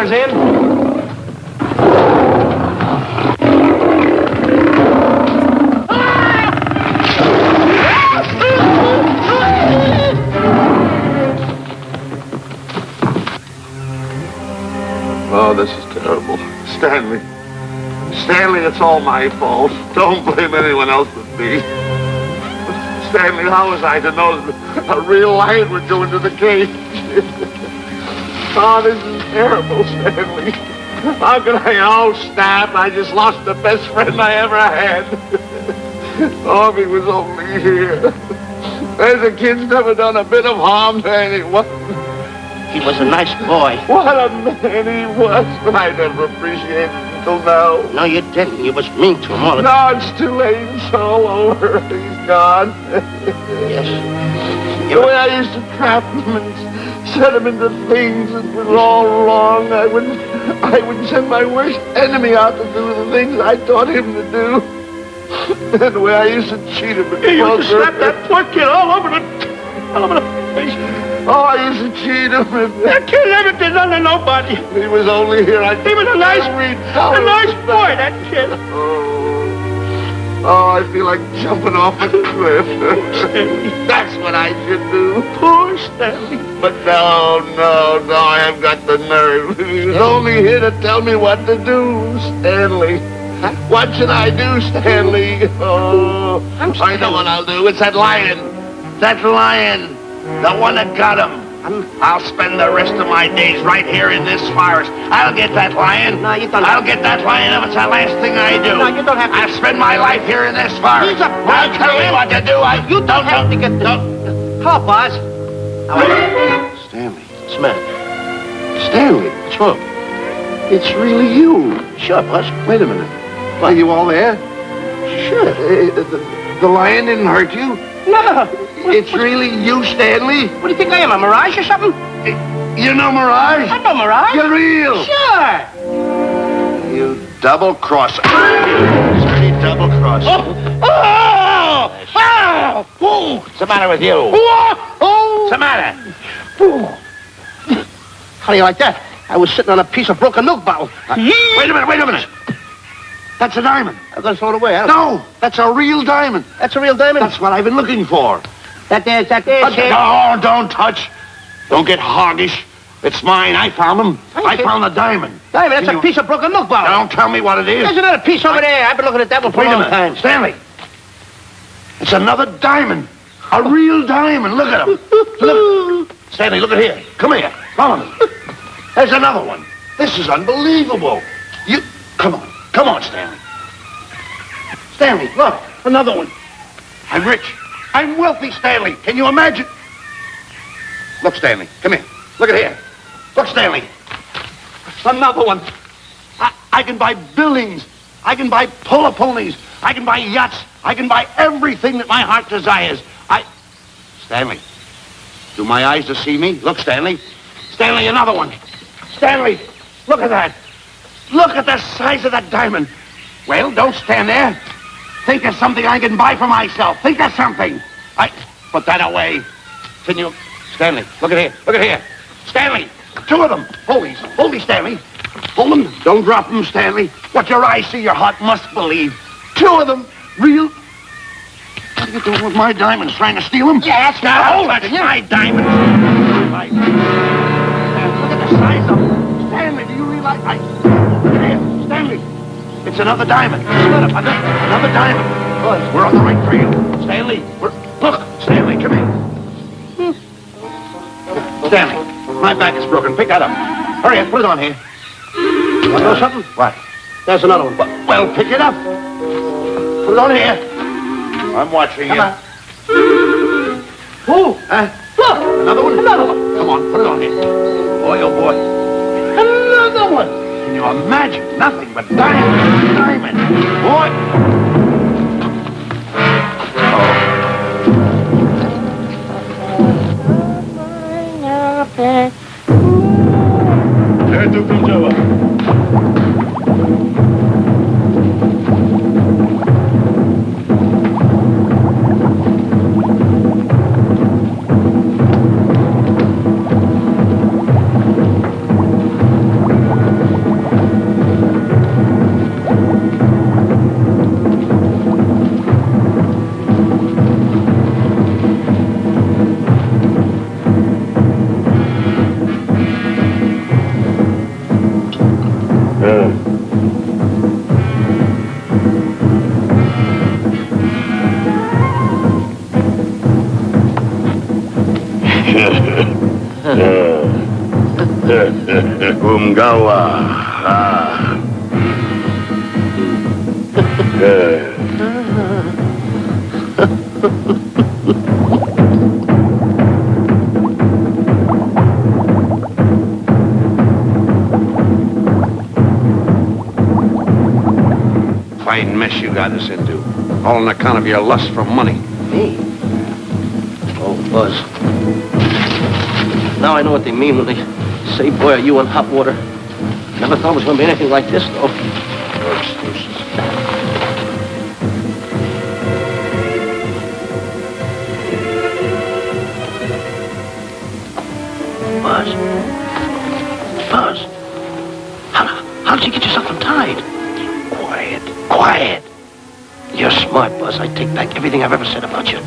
sailors in. Oh, this is terrible. Stanley. Stanley, it's all my fault. Don't blame anyone else but me. Stanley, how was I to know that a real lion would go into the cage? Oh, this is terrible, Stanley. How could I? Oh, snap. I just lost the best friend I ever had. Oh, if he was only here. The kid's never done a bit of harm to anyone. He was a nice boy. What a man he was, but I never appreciated it until now. No, you didn't. You was mean to him all the No, it's too late. It's all over. He's gone. Yes. The way I used to trap him and set him into things that was all wrong, I would send my worst enemy out to do the things I taught him to do. And the way I used to cheat him. You used to slap that poor kid all over the face. Oh, I used to cheat him. That kid never did nothing to nobody. He was only here. He was a nice boy, that kid. Oh, I feel like jumping off a cliff. That's what I should do. Poor Stanley. But no, I haven't got the nerve. He was only here to tell me what to do, Stanley. Huh? What should I do, Stanley? Oh, I know what I'll do. It's that lion. That lion. The one that got him. I'll spend the rest of my days right here in this forest. I'll get that lion. No, you don't. I'll get that lion if it's the last thing I do. No, you don't have to. I'll spend my life here in this forest. He's a I'll tell you what to do. You don't have to get the... Hello, boss. Stanley. What's the matter? Stanley. What's wrong? It's really you. Sure, boss. Wait a minute. Are you all there? Sure. The lion didn't hurt you? No. It's really you, Stanley? What do you think I am, a mirage or something? You know Mirage? I know mirage. You're real. Sure. You double-crosser. Dirty double-crosser. What's the matter with you? What's the matter? How do you like that? I was sitting on a piece of broken milk bottle. Wait a minute. That's a diamond. I'm going to throw it away. No, that's a real diamond. That's a real diamond? That's what I've been looking for. That there, No, don't touch. Don't get hoggish. It's mine. I found them. I found the diamond. Diamond, that's a piece of broken milk bottle. Don't tell me what it is. There's another piece over there. I've been looking at that one for a long time. Stanley. It's another diamond. A real diamond. Look at him. Look. Stanley, look at here. Come here. Follow me. There's another one. This is unbelievable. Come on, Stanley. Stanley, look. Another one. I'm rich. I'm wealthy, Stanley. Can you imagine? Look, Stanley. Come here. Look at here. Look, Stanley. Another one. I can buy buildings. I can buy polo ponies. I can buy yachts. I can buy everything that my heart desires. Stanley, do my eyes deceive me? Look, Stanley. Stanley, another one. Stanley, look at that. Look at the size of that diamond. Well, don't stand there. Think of something I can buy for myself. Think of something. Put that away. Can you... Stanley, look at here. Look at here. Stanley, two of them. Hold these, Stanley. Hold them. Don't drop them, Stanley. What your eyes see, your heart must believe. Two of them. Real... What are you doing with my diamonds? Trying to steal them? Yeah, that's my diamonds. Look at the size of them. Stanley, do you realize... Here, Stanley. It's another diamond. Another diamond. Good. We're on the right trail. Stanley, look, Stanley, come here. Stanley, my back is broken. Pick that up. Hurry up, put it on here. You want to know something? What? There's another one. Well, pick it up. Put it on here. I'm watching you. Come on. Oh, look, another one. Come on, put it on here. Boy, oh boy. Another one. Can you imagine? Nothing but diamond. Boy. Itu Jawa. Umgawa. Fine mess you got us into. All on account of your lust for money. Me? Oh, Buzz. Now I know what they mean when they say, boy, are you in hot water. Never thought it was going to be anything like this, though. No excuses. Buzz. Buzz. How did you get yourself untied? Quiet. Quiet. You're smart, Buzz. I take back everything I've ever said about you.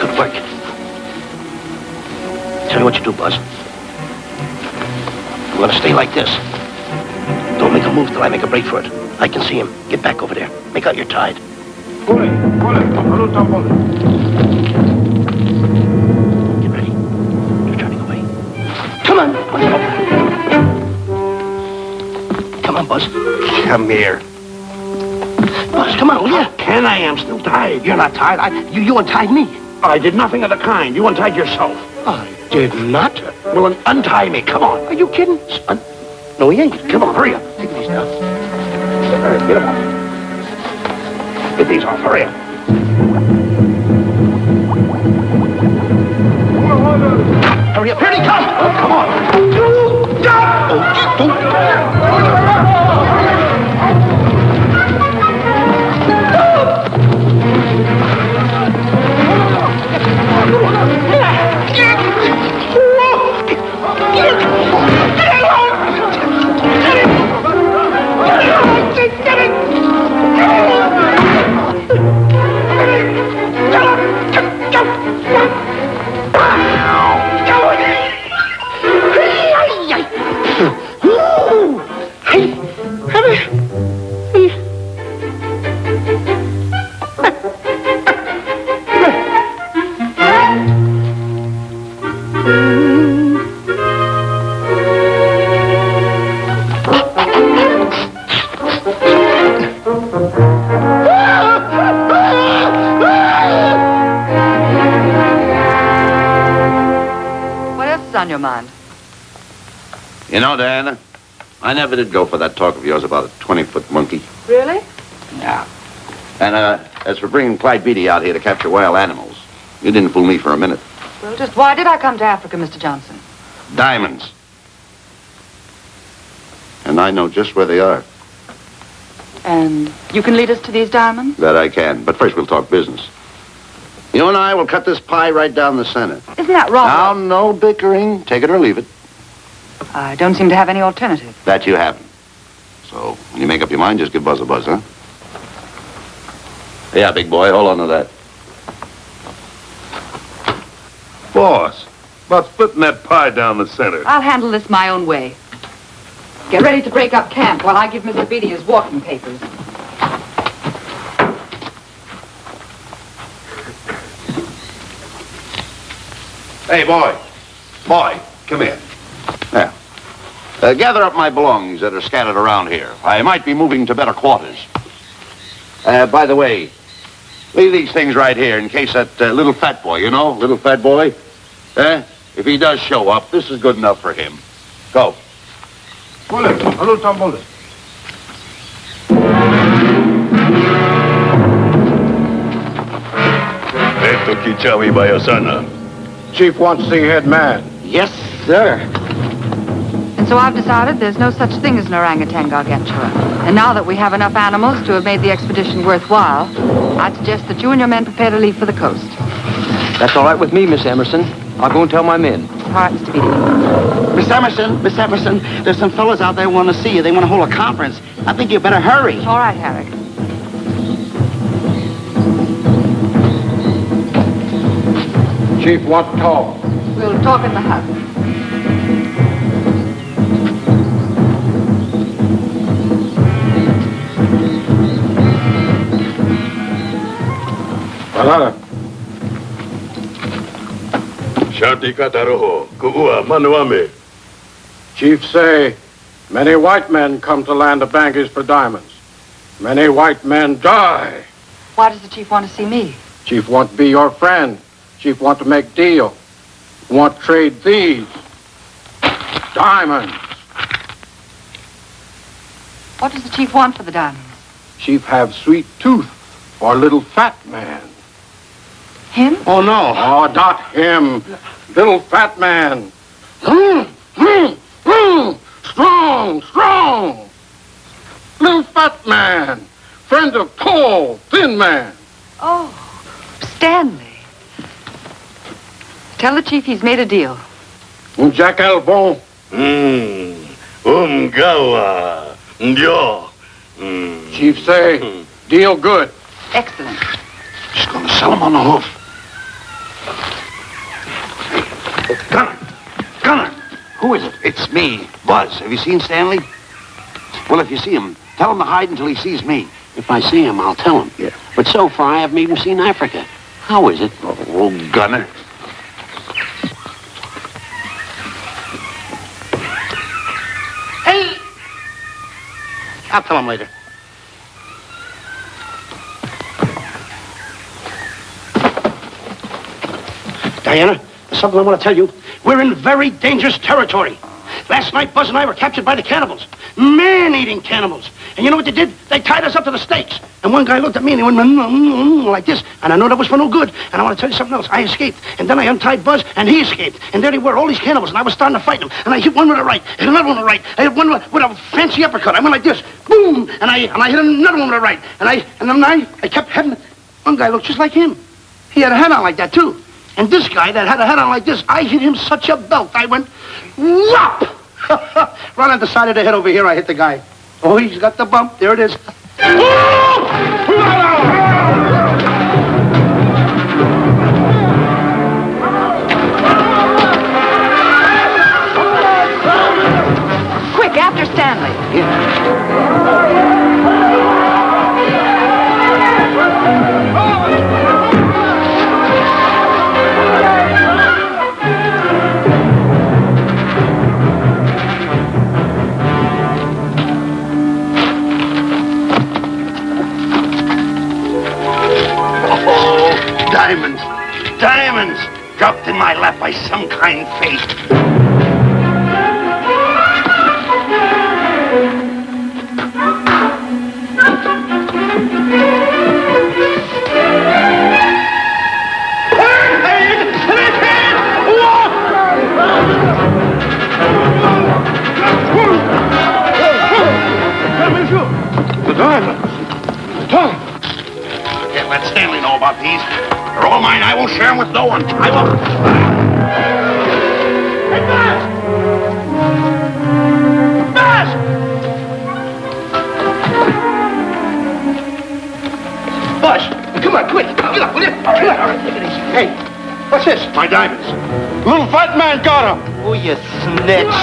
Good work. Tell me what you do, Buzz. I'm gonna stay like this. Don't make a move till I make a break for it. I can see him. Get back over there. Make out you're tied. Pull it. Get ready. You're turning away. Come on. Come on, Buzz. Come here. Buzz, come on, will you? Can I? I'm still tied. You're not tied. You untied me. I did nothing of the kind. You untied yourself. I did not. Well, untie me. Come on. Are you kidding? No, he ain't. Come on, hurry up. Take these down. All right, get them off. Get these off. Hurry up. Hurry up. Here he comes. Oh, come On your mind? You know, Diana, I never did go for that talk of yours about a 20-foot monkey. Really? Yeah. And as for bringing Clyde Beatty out here to capture wild animals, you didn't fool me for a minute. Well, just why did I come to Africa, Mr. Johnson? Diamonds. And I know just where they are. And you can lead us to these diamonds? That I can. But first we'll talk business. You and I will cut this pie right down the center. Isn't that wrong? Now, no bickering. Take it or leave it. I don't seem to have any alternative. That you haven't. So, when you make up your mind, just give Buzz a buzz, huh? Yeah, big boy, hold on to that. Boss, about splitting that pie down the center. I'll handle this my own way. Get ready to break up camp while I give Mr. Beatty his walking papers. Hey, boy. Boy, come here. There. Gather up my belongings that are scattered around here. I might be moving to better quarters. By the way, leave these things right here in case that little fat boy, you know, little fat boy, if he does show up, this is good enough for him. Go. Bullet. A little time bullet. Esto Kichawi Bayasana. Chief wants to see head man. Yes, sir. And so I've decided there's no such thing as an orangutan gargantua. And now that we have enough animals to have made the expedition worthwhile, I'd suggest that you and your men prepare to leave for the coast. That's all right with me, Miss Emerson. I'll go and tell my men. All right, Mr. Beatty. Miss Emerson, there's some fellows out there who want to see you. They want to hold a conference. I think you better hurry. All right, Harry. Chief wants to talk. We'll talk in the hut. Alana. Shanti kataroho, kuua manuame. Chief say, many white men come to land the Bangis for diamonds. Many white men die. Why does the chief want to see me? Chief want to be your friend. Chief want to make deal. Want to trade these diamonds. What does the chief want for the diamonds? Chief have sweet tooth for little fat man. Him? Oh, no. Oh, not him. Little fat man. Strong, strong. Little fat man. Friend of tall, thin man. Oh, Stanley. Tell the chief he's made a deal. Jack Albon. Gawa. Ndio. Chief say, deal good. Excellent. She's going to sell him on the hoof. Gunner. Who is it? It's me, Buzz. Have you seen Stanley? Well, if you see him, tell him to hide until he sees me. If I see him, I'll tell him. Yeah. But so far, I haven't even seen Africa. How is it? Oh, Gunner. Hey! I'll tell him later. Diana, there's something I want to tell you. We're in very dangerous territory. Last night, Buzz and I were captured by the cannibals. Man-eating cannibals. And you know what they did? They tied us up to the stakes. And one guy looked at me and he went like this. And I know that was for no good. And I want to tell you something else. I escaped. And then I untied Buzz and he escaped. And there they were, all these cannibals. And I was starting to fight them. And I hit one with a right, and another one with a right. I hit one with a fancy uppercut. I went like this. Boom! And I hit another one with a right. And then I kept having... One guy looked just like him. He had a hat on like that, too. And this guy that had a hat on like this, I hit him such a belt. I went, whop! Right on the side of the head over here, I hit the guy. Oh, he's got the bump. There it is. Quick, after Stanley. Yeah. Diamonds! Diamonds! Dropped in my lap by some kind fate. The diamonds. The diamonds. Can't let Stanley know about these. They're all mine. I won't share them with no one. I won't. Hey, Buzz! Buzz! Buzz, come on, quick. Get up, will you? All right, take it easy. Hey, what's this? My diamonds. Little fat man got him. Oh, you snitch.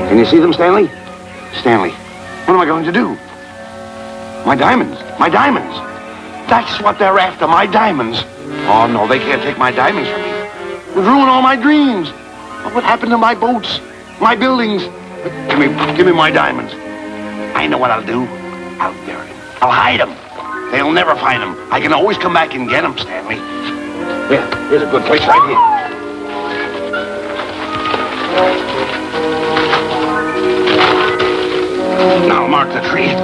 Can you see them, Stanley? Stanley, what am I going to do? My diamonds. My diamonds. That's what they're after, my diamonds. Oh, no, they can't take my diamonds from me. They've ruined all my dreams. What happened to my boats, my buildings? Give me my diamonds. I know what I'll do. I'll bury them. I'll hide them. They'll never find them. I can always come back and get them, Stanley. Yeah, here's a good place right here. Now mark the tree.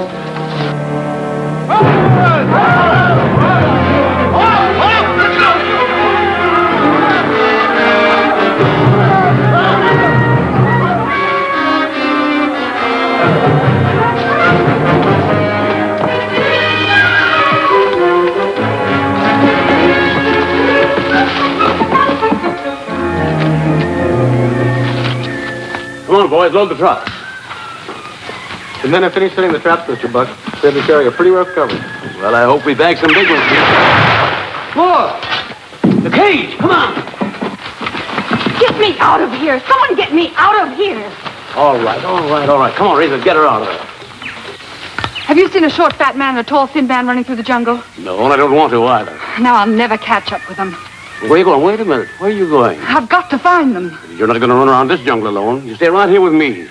Come on, boys, load the truck. The men have finished setting the traps, Mr. Buck. They'll be carrying a pretty rough cover. Well, I hope we bag some big ones here. more. The cage, come on. Get me out of here. Someone get me out of here. All right. Come on, Razor, get her out of there. Have you seen a short, fat man and a tall, thin man running through the jungle? No, and I don't want to either. Now I'll never catch up with them. Where are you going? Wait a minute. Where are you going? I've got to find them. You're not going to run around this jungle alone. You stay right here with me.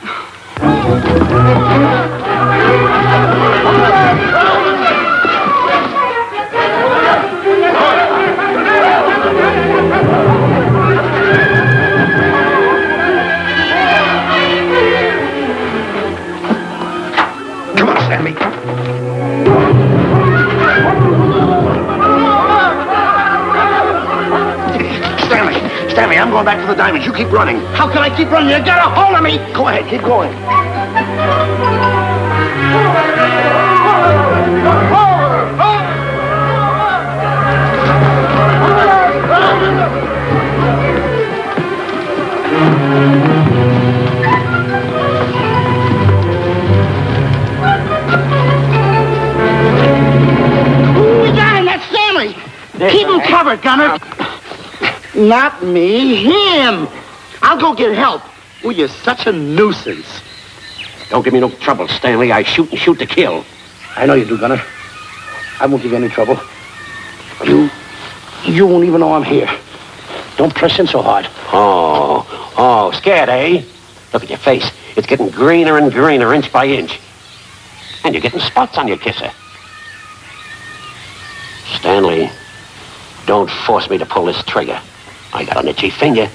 Come on, Stanley. Stanley, I'm going back for the diamonds. You keep running. How can I keep running? You got a hold of me. Go ahead, keep going. We got him. That's Stanley. Keep him covered, Gunner. Not me, him. I'll go get help. Well, you're such a nuisance. Don't give me no trouble, Stanley. I shoot and shoot to kill. I know you do, Gunner. I won't give you any trouble. You won't even know I'm here. Don't press in so hard. Oh, scared, eh? Look at your face. It's getting greener and greener, inch by inch. And you're getting spots on your kisser. Stanley, don't force me to pull this trigger. I got an itchy finger.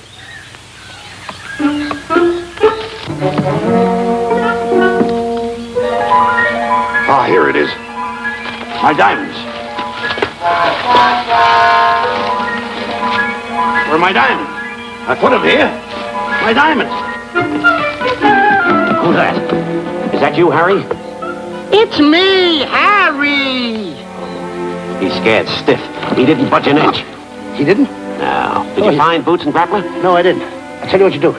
Ah, here it is. My diamonds. Where are my diamonds? I put them here. My diamonds. Who's that? Is that you, Harry? It's me, Harry. He's scared stiff. He didn't budge an inch. He didn't? No. Did you find Boots and Grappler? No, I didn't. I'll tell you what you do.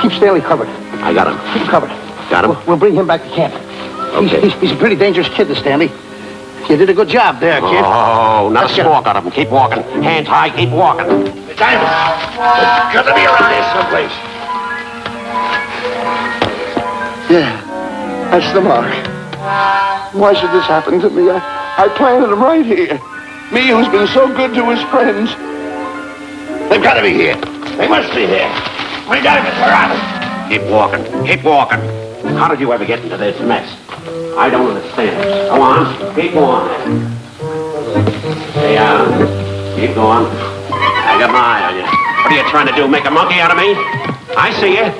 Keep Stanley covered. I got him. Keep him covered. Got him? We'll bring him back to camp. Okay. He's a pretty dangerous kid, this Stanley. You did a good job there, kid. Oh, not a squawk out of him. Keep walking. Hands high, keep walking. The diamonds. There's got to be around here someplace. Yeah, that's the mark. Why should this happen to me? I planted them right here. Me who's been so good to his friends. They've got to be here. They must be here. My diamonds are out. Keep walking. Keep walking. How did you ever get into this mess? I don't understand. Go on. Keep going. Stay out. Keep going. I got my eye on you. What are you trying to do? Make a monkey out of me? I see you.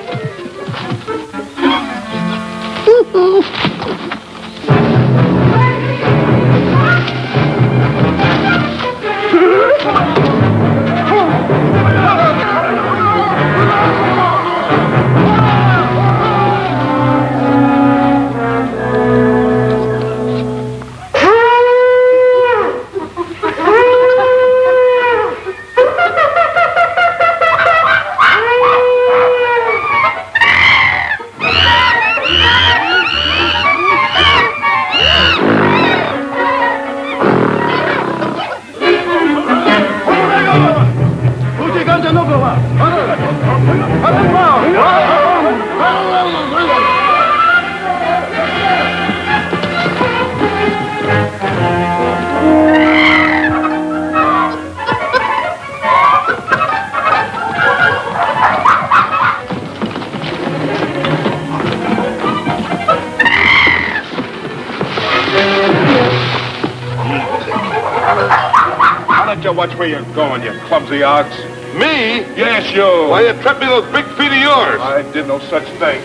Watch where you're going, you clumsy ox. Me? Yes, you. Why, you trapped me those big feet of yours. I did no such thing.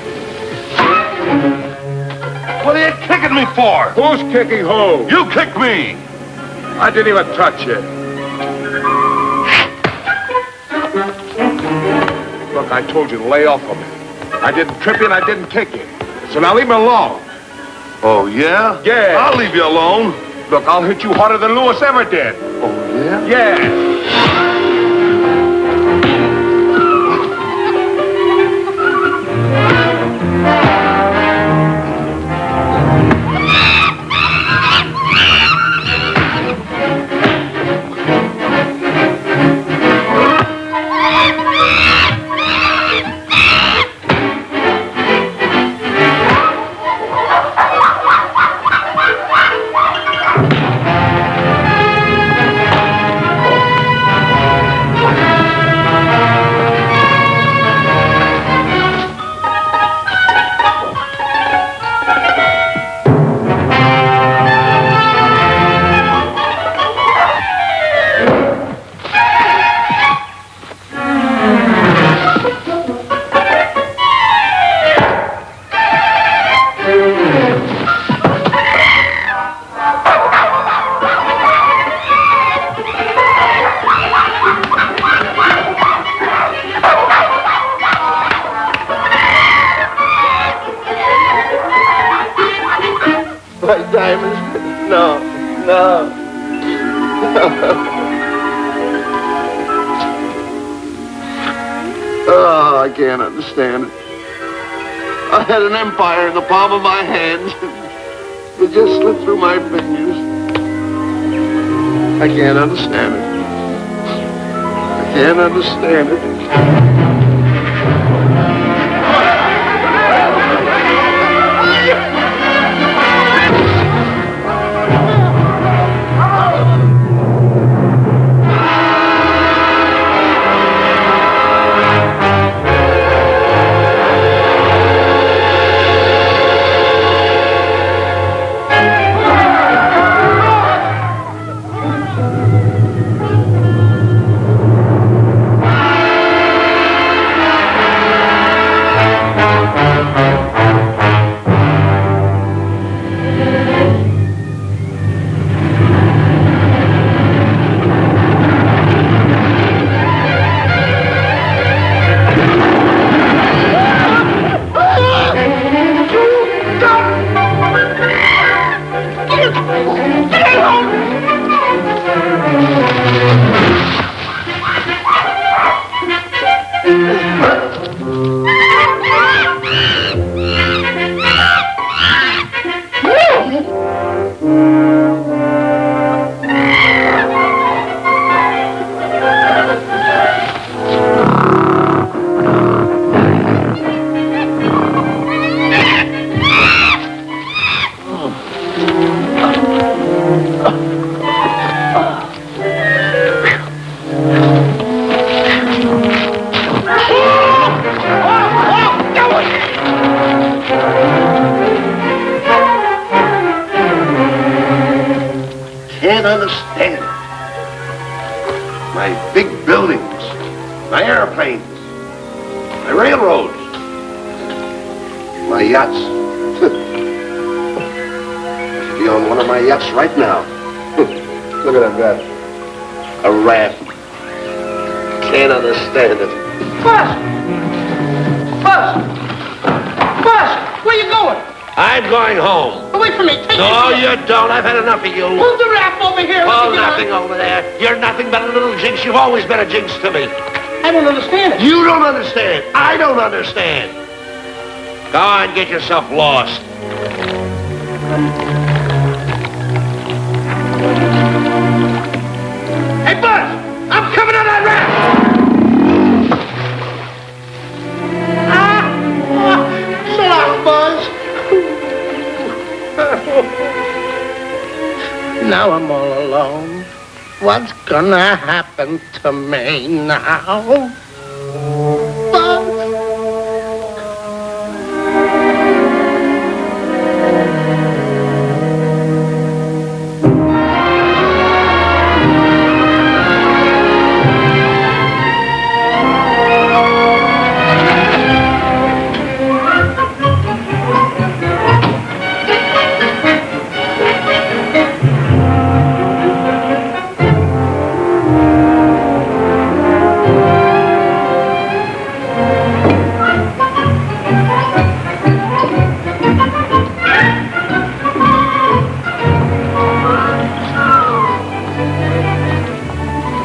What are you kicking me for? Who's kicking who? You kicked me. I didn't even touch you. Look, I told you to lay off of me. I didn't trip you and I didn't kick you. So now leave me alone. Oh, yeah? Yeah. I'll leave you alone. Look, I'll hit you harder than Lewis ever did. Oh, yeah? Yeah. my diamonds. No, no. Oh, I can't understand it. I had an empire in the palm of my hand. It just slipped through my fingers. I can't understand it. I can't understand it. Can't understand it. My big buildings, my airplanes, my railroads, my yachts. I should be on one of my yachts right now. Look at that raft. A raft. Can't understand it. Buzz! Buzz! Buzz! Where you going? I'm going home. Wait for me. Take No, me. you don't. I've had enough of you. Move the raft over here. Oh, nothing over there. You're nothing but a little jinx. You've always been a jinx to me. I don't understand it. You don't understand. I don't understand. Go on, get yourself lost. Hey, Buzz! I'm coming on that raft! So long, Buzz. Now I'm all alone. What's gonna happen to me now? Buzz?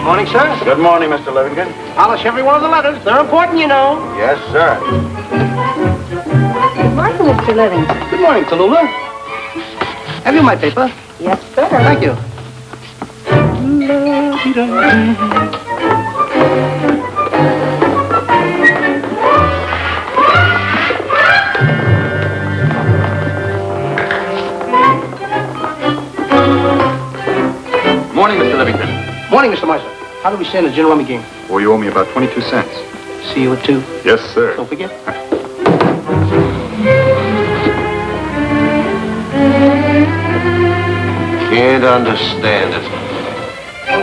Morning, sir. Good morning, Mr. Livingston. Polish every one of the letters. They're important, you know. Yes, sir. Good morning, Mr. Livingston. Good morning, Tallulah. Have you my paper? Yes, sir. Thank you. Morning, Mr. Livingston. Morning, Mr. Meister. How do we stand the gin rummy game? Well, you owe me about 22 cents. See you at 2. Yes, sir. Don't forget. Can't understand it.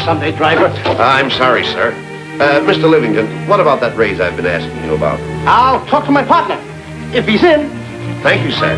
Sunday driver. I'm sorry, sir. Mr. Livingston, what about that raise I've been asking you about? I'll talk to my partner. If he's in. Thank you, sir.